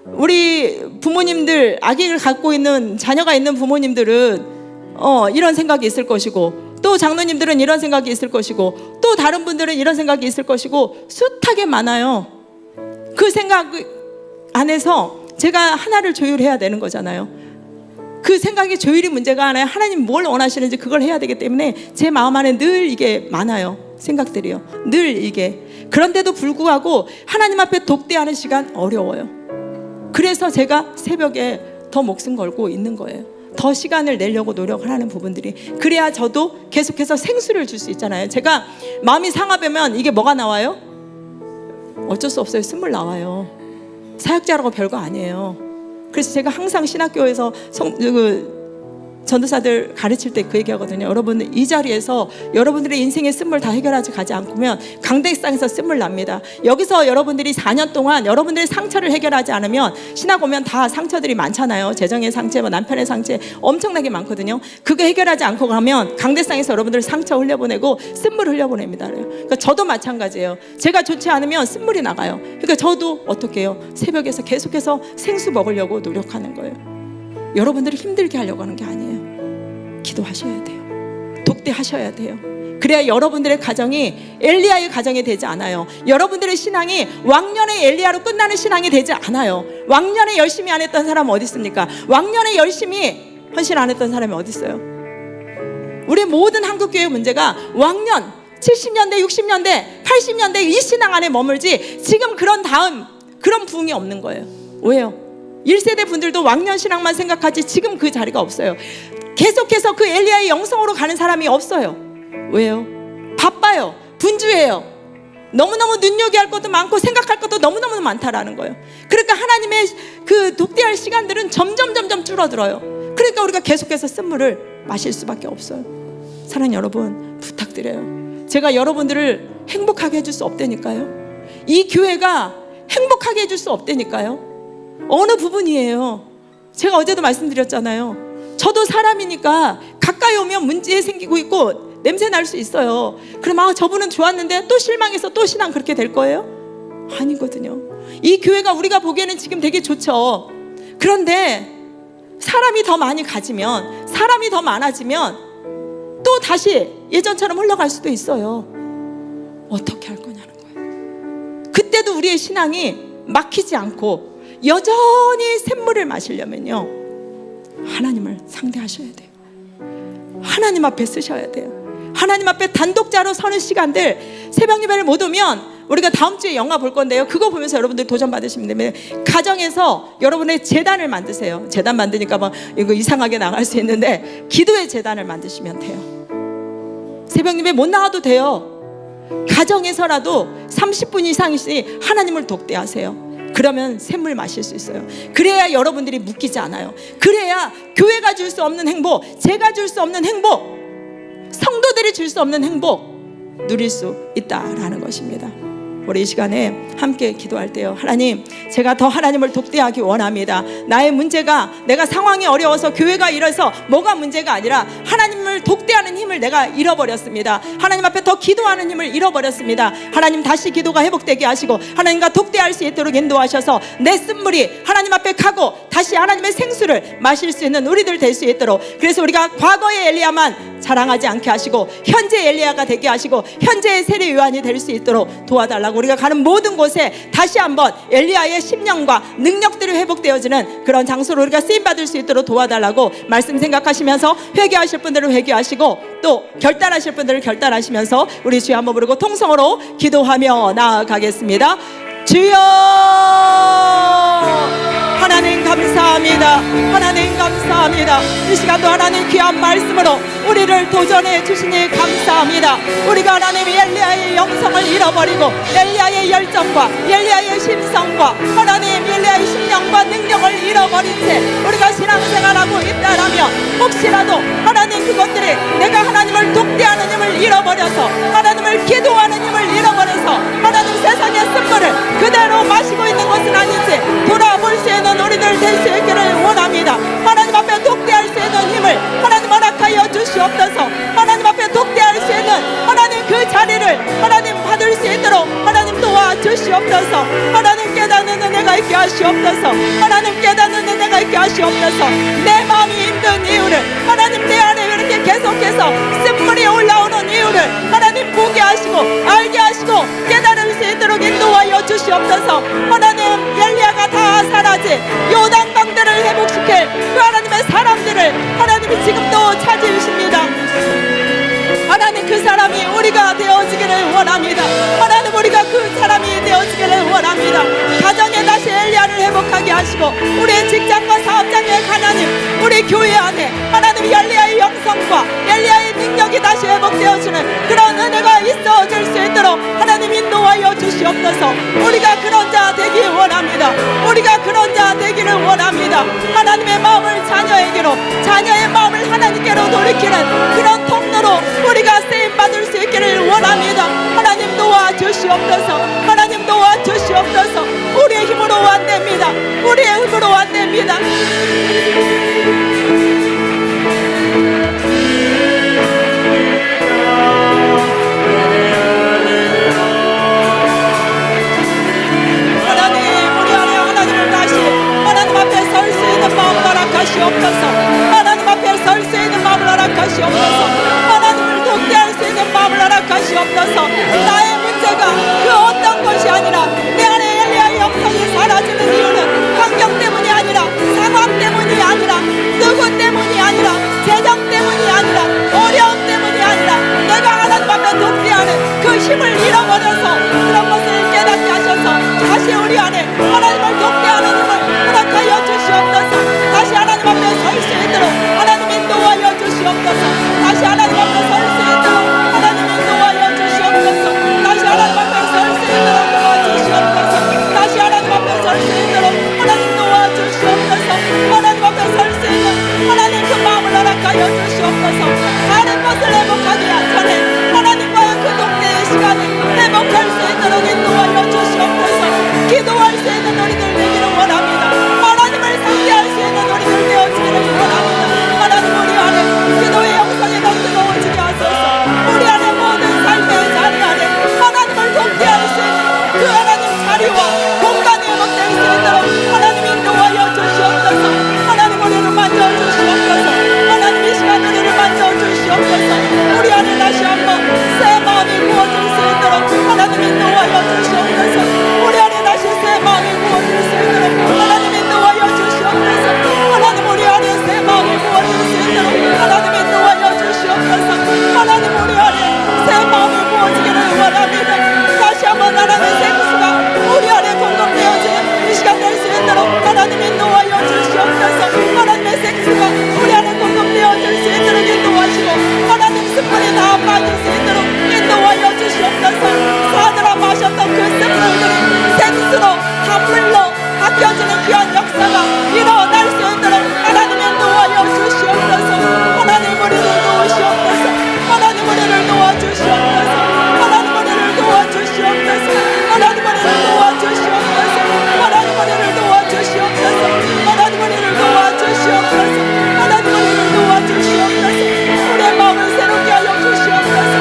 우리 부모님들, 아기를 갖고 있는 자녀가 있는 부모님들은 이런 생각이 있을 것이고, 또 장로님들은 이런 생각이 있을 것이고, 또 다른 분들은 이런 생각이 있을 것이고, 숱하게 많아요. 그 생각 안에서 제가 하나를 조율해야 되는 거잖아요. 그 생각이 조율이 문제가 아니라 하나님 뭘 원하시는지 그걸 해야 되기 때문에 제 마음 안에 늘 이게 많아요. 생각들이요. 늘 이게. 그런데도 불구하고 하나님 앞에 독대하는 시간 어려워요. 그래서 제가 새벽에 더 목숨 걸고 있는 거예요. 더 시간을 내려고 노력을 하는 부분들이. 그래야 저도 계속해서 생수를 줄 수 있잖아요. 제가 마음이 상하면 이게 뭐가 나와요? 어쩔 수 없어요. 쓴물 나와요. 사역자라고 별거 아니에요. 그래서 제가 항상 신학교에서 전도사들 가르칠 때 그 얘기하거든요. 여러분, 이 자리에서 여러분들의 인생의 쓴물 다 해결하지 가지 않으면 강대상에서 쓴물 납니다. 여기서 여러분들이 4년 동안 여러분들의 상처를 해결하지 않으면, 신학 오면 다 상처들이 많잖아요. 재정의 상처, 남편의 상처 엄청나게 많거든요. 그거 해결하지 않고 가면 강대상에서 여러분들 상처 흘려보내고 쓴물 흘려보냅니다. 그러니까 저도 마찬가지예요. 제가 좋지 않으면 쓴물이 나가요. 그러니까 저도 어떻게 해요? 새벽에서 계속해서 생수 먹으려고 노력하는 거예요. 여러분들을 힘들게 하려고 하는 게 아니에요. 기도하셔야 돼요. 독대하셔야 돼요. 그래야 여러분들의 가정이 엘리야의 가정이 되지 않아요. 여러분들의 신앙이 왕년의 엘리야로 끝나는 신앙이 되지 않아요. 왕년에 열심히 안 했던 사람은 어디 있습니까? 왕년에 열심히 헌신 안 했던 사람이 어디 있어요? 우리 모든 한국교회 문제가 왕년 70년대, 60년대, 80년대 이 신앙 안에 머물지 지금 그런 부흥이 없는 거예요. 왜요? 1세대 분들도 왕년 신앙만 생각하지 지금 그 자리가 없어요. 계속해서 그 엘리야의 영성으로 가는 사람이 없어요. 왜요? 바빠요. 분주해요. 너무너무 눈여겨할 것도 많고 생각할 것도 너무너무 많다라는 거예요. 그러니까 하나님의 그 독대할 시간들은 점점 줄어들어요. 그러니까 우리가 계속해서 쓴물을 마실 수밖에 없어요. 사랑하는 여러분, 부탁드려요. 제가 여러분들을 행복하게 해줄 수 없다니까요. 이 교회가 행복하게 해줄 수 없다니까요. 어느 부분이에요? 제가 어제도 말씀드렸잖아요. 저도 사람이니까 가까이 오면 문제 생기고 있고 냄새 날 수 있어요. 그럼 저분은 좋았는데 또 실망해서 또 신앙 그렇게 될 거예요? 아니거든요. 이 교회가 우리가 보기에는 지금 되게 좋죠. 그런데 사람이 더 많이 가지면, 사람이 더 많아지면 또 다시 예전처럼 흘러갈 수도 있어요. 어떻게 할 거냐는 거예요. 그때도 우리의 신앙이 막히지 않고 여전히 샘물을 마시려면요, 하나님을 상대하셔야 돼요. 하나님 앞에 쓰셔야 돼요. 하나님 앞에 단독자로 서는 시간들, 새벽 예배를 못 오면 우리가 다음 주에 영화 볼 건데요, 그거 보면서 여러분들 도전 받으시면 됩니다. 가정에서 여러분의 재단을 만드세요. 재단 만드니까 막 이거 이상하게 나갈 수 있는데 기도의 재단을 만드시면 돼요. 새벽 예배 못 나와도 돼요. 가정에서라도 30분 이상씩 하나님을 독대하세요. 그러면 샘물 마실 수 있어요. 그래야 여러분들이 묶이지 않아요. 그래야 교회가 줄 수 없는 행복, 제가 줄 수 없는 행복, 성도들이 줄 수 없는 행복 누릴 수 있다라는 것입니다. 우리 이 시간에 함께 기도할 때요, 하나님, 제가 더 하나님을 독대하기 원합니다. 나의 문제가 내가 상황이 어려워서 교회가 이래서 뭐가 문제가 아니라 하나님을 독대하는 힘을 내가 잃어버렸습니다. 하나님 앞에 더 기도하는 힘을 잃어버렸습니다. 하나님, 다시 기도가 회복되게 하시고 하나님과 독대할 수 있도록 인도하셔서 내 쓴물이 하나님 앞에 가고 다시 하나님의 생수를 마실 수 있는 우리들 될 수 있도록, 그래서 우리가 과거의 엘리야만 자랑하지 않게 하시고 현재 엘리야가 되게 하시고 현재의 세례 요한이 될 수 있도록 도와달라고, 우리가 가는 모든 곳에 다시 한번 엘리야의 심령과 능력들이 회복되어지는 그런 장소로 우리가 쓰임받을 수 있도록 도와달라고 말씀 생각하시면서, 회개하실 분들은 회개하시고 또 결단하실 분들은 결단하시면서 우리 주여 한번 부르고 통성으로 기도하며 나아가겠습니다. 주여, 하나님 감사합니다. 하나님 감사합니다. 이 시간도 하나님 귀한 말씀으로 우리를 도전해 주시니 감사합니다. 우리가 하나님 엘리야의 영성을 잃어버리고 엘리야의 열정과 엘리야의 심성과 하나님 엘리야의 심령과 능력을 잃어버린 채 우리가 신앙생활하고 있다라면, 혹시라도 하나님 그것들이 내가 하나님을 독대하는 힘을 잃어버려서, 하나님을 기도하는 힘을 잃어버려서 하나님 세상의 쓴물을 그대로 마시고 있는 것은 아닌지 돌아볼 수 있는 우리들 될 수 있기를 원합니다. 하나님 앞에 독대할 수 있는 힘을 하나님 허락하여 주시옵소서. 하나님 앞에 독대할 수 있는 하나님 그 자리를 하나님 받을 수 있도록 하나님 도와주시옵소서. 하나님 깨닫는 은혜가 있게 하시옵소서. 하나님 깨닫는 은혜가 있게 하시옵소서. 내 마음이 힘든 이유를, 하나님 내 안에 이렇게 계속해서 쓴물이 올라오는 이유를 하나님 보게 하시고 알게 하시고 깨달을 수 있도록 인도하여 주시옵소서. 하나님, 엘리야가 다 사라진 요단강들을 회복시킬 그 하나님의 사람들을 하나님이 지금도 찾으십니다. 하나님, 그 사람이 우리가 되어지기를 원합니다. 하나님, 우리가 그 사람이 되어지기를 원합니다. 가정에 다시 엘리야를 회복하게 하시고 우리의 직장과 사업장에 하나님, 우리 교회 안에 하나님 엘리야의 영성과 엘리야의 능력이 다시 회복되어지는 그런 은혜가 있어질 수 있도록 하나님 인도하여 주시옵소서. 우리가 그런 자 되기 원합니다. 우리가 그런 자 되기를 원합니다. 하나님의 마음을 자녀에게로, 자녀의 마음을 하나님께로 돌이키는 그런 통로로 우리가 쓰임받을 수 있기를 원합니다. 하나님 도와주시옵소서. 하나님 도와주시옵소서. 우리의 힘으로 안 됩니다. 우리의 힘으로 안 됩니다. 하나님 앞에 설 수 있는 마음을 허락하시옵소서. 하나님을 독대할 수 있는 마음을 힘을 잃어버려서 그런 것을 깨닫게 하셔서 다시 우리 안에 하나님을 돕게 하는 힘을 허락하여 주시옵소서. 다시 하나님 앞에 설 수 있도록 하나님 인도하여 주시옵소서. 다시 하나님 앞에 설 수 있도록 하나님 인도하여 주시옵소서. 다시 하나님 앞에 설 수 있도록 도와주시옵소서. 다시 하나님 앞에 설 수 있도록 하나님 도와주시옵소서. 하나님 앞에 설 수 있는 하나님 그 마음을 허락하여 주시옵소서. 다른 것을 회복하기 전에 하나님과의 그 동네의 시간을 회복할 수 있도록 인도하여 주시옵소서. 기도할 수 있는 우리들 되기를 원합니다. 하나님을 상대할 수 있는 우리들 되어지기를 원합니다. 하나님 우리 안에 기도의 영성이 더 뜨거워지게 하소서. 우리 안에 모든 삶의 자리 안에 하나님을 돕게 할 수 있는 그 하나님 자리와 공간이 회복될 수 있도록 하나님 인도하여 주시옵소서. 하나님 우리를 만져주시옵소서. 하나님 이 시간 우리를 만져주시옵소서. 우리 안에 다시 한번 새 마음이 부어질 수 있도록 하나님 인도하여 주시옵소서. 우리 안에 다시 새 마음이 부어질 수 있도록 하나님 인도하여 주시옵소서. 하나님 우리 안에 새 마음이 부어질 수 있도록 하나님 인도하여 주시옵소서. 하나님 우리 안에 새 마음이 부어지기를 원합니다. 다시 한번 하나님의 생수가 우리 안에 공급되어지는 이 시간 될 수 있도록 하나님 인도하여 주시옵소서. 하나님의 생수가 우리 안에 공급되어질 수 있도록 인도하시고 하나님 스푼이 다 빠질 수 있도록 인도하여 주시옵소서. 사느라 마셨던 그 스푼들이 생수로 단물로 바뀌어지는 귀한 역사가 일어날 수 있도록 하나님 인도하여 주시옵소서. 하나님 우리를 도우시옵소서. 하나님 우리를 도와주시옵소서. 하나님 우리를 도와주시옵소서. 하나님 우리를 도와주시옵소서. 하나님 우리를 도와주시옵소서. 하나님 우리를 도와주시옵소서. 하나님 우리를 도와주시옵소서. 우리의 마음을 새롭게 하여 주시옵소서.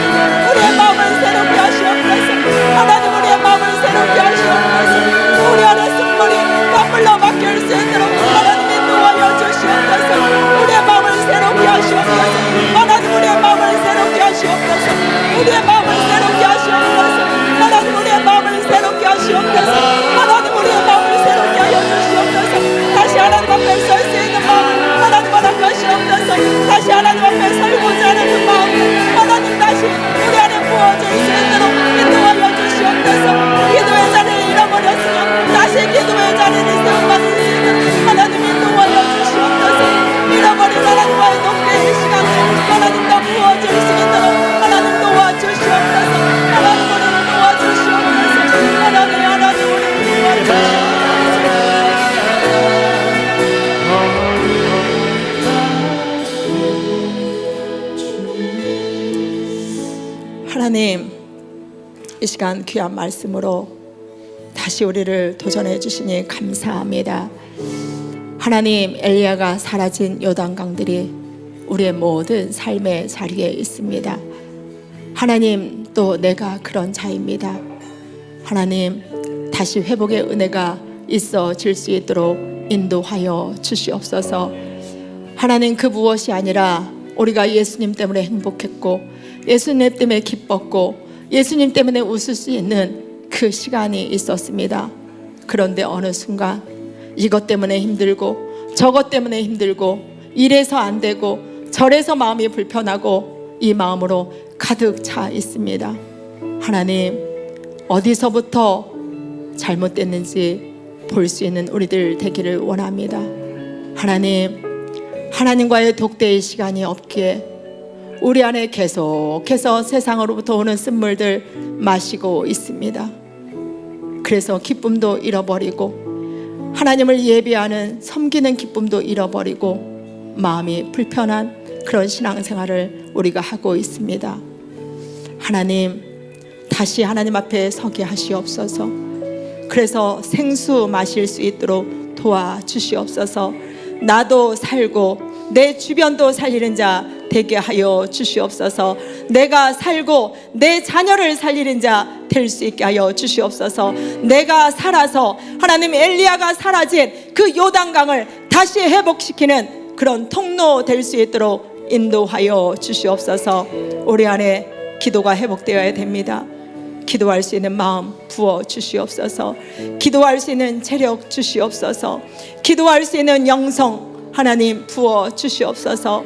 우리의 마음을 새롭게 하시옵소서. 하나님 우리의 마음을 새롭게 하시옵소서. 우리 안에 승물이 단물로 바뀔 수 있도록 하나님 인도하여 주시옵소서. 우리의 마음을 새롭게 하시옵소서. 하나님 우리의 마음을 새롭게 하시옵소서. 우리의 마음을 새롭게 하시옵소서. 하나님 우리의 마음을 새롭게 하시옵소서. 하나님 우리의 마음을 새롭게 하여 주시옵소서. 다시 하나님 앞에 설 수 있는 마음 하나님 허락하시옵소서. 다시 하나님 앞에 설고자 하는 그 마음 하나님 다시 우리 안에 부어질 수 있도록 인도하여 주시옵소서. 기도의 자리를 잃어버렸으면 다시 기도의 자리를 세워받을 수 있는 하나님 인도하여 주시옵소서. 잃어버린 하나님과의 동네의 시간을 하나님 더 부어질 수 있도록 하나님 도와주시옵소서. 하나님 우리를 도와주시옵소서. 하나님 우리를 도와주시옵소서. 하나님 이 시간 귀한 말씀으로 다시 우리를 도전해 주시니 감사합니다. 하나님 엘리야가 사라진 요단강들이 우리의 모든 삶의 자리에 있습니다. 하나님 또 내가 그런 자입니다. 하나님 다시 회복의 은혜가 있어질 수 있도록 인도하여 주시옵소서. 하나님 그 무엇이 아니라 우리가 예수님 때문에 행복했고 예수님 때문에 기뻤고 예수님 때문에 웃을 수 있는 그 시간이 있었습니다. 그런데 어느 순간 이것 때문에 힘들고 저것 때문에 힘들고 이래서 안 되고 저래서 마음이 불편하고 이 마음으로 가득 차 있습니다. 하나님 어디서부터 잘못됐는지 볼 수 있는 우리들 되기를 원합니다. 하나님과의 독대의 시간이 없기에 우리 안에 계속해서 세상으로부터 오는 쓴물들 마시고 있습니다. 그래서 기쁨도 잃어버리고 하나님을 예배하는 섬기는 기쁨도 잃어버리고 마음이 불편한 그런 신앙생활을 우리가 하고 있습니다. 하나님 다시 하나님 앞에 서게 하시옵소서. 그래서 생수 마실 수 있도록 도와주시옵소서. 나도 살고 내 주변도 살리는 자 되게 하여 주시옵소서. 내가 살고 내 자녀를 살리는 자 될 수 있게 하여 주시옵소서. 내가 살아서 하나님 엘리야가 사라진 그 요단강을 다시 회복시키는 그런 통로 될 수 있도록 인도하여 주시옵소서. 우리 안에 기도가 회복되어야 됩니다. 기도할 수 있는 마음 부어 주시옵소서. 기도할 수 있는 체력 주시옵소서. 기도할 수 있는 영성 하나님 부어 주시옵소서.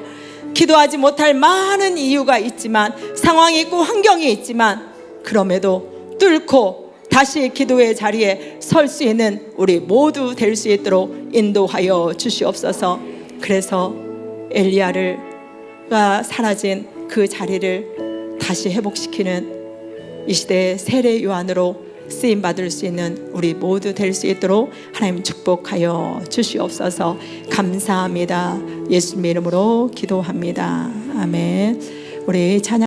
기도하지 못할 많은 이유가 있지만 상황이 있고 환경이 있지만 그럼에도 뚫고 다시 기도의 자리에 설 수 있는 우리 모두 될 수 있도록 인도하여 주시옵소서. 그래서 엘리야가 사라진 그 자리를 다시 회복시키는 이 시대의 세례 요한으로 쓰임 받을 수 있는 우리 모두 될 수 있도록 하나님 축복하여 주시옵소서. 감사합니다. 예수님의 이름으로 기도합니다. 아멘. 우리 찬양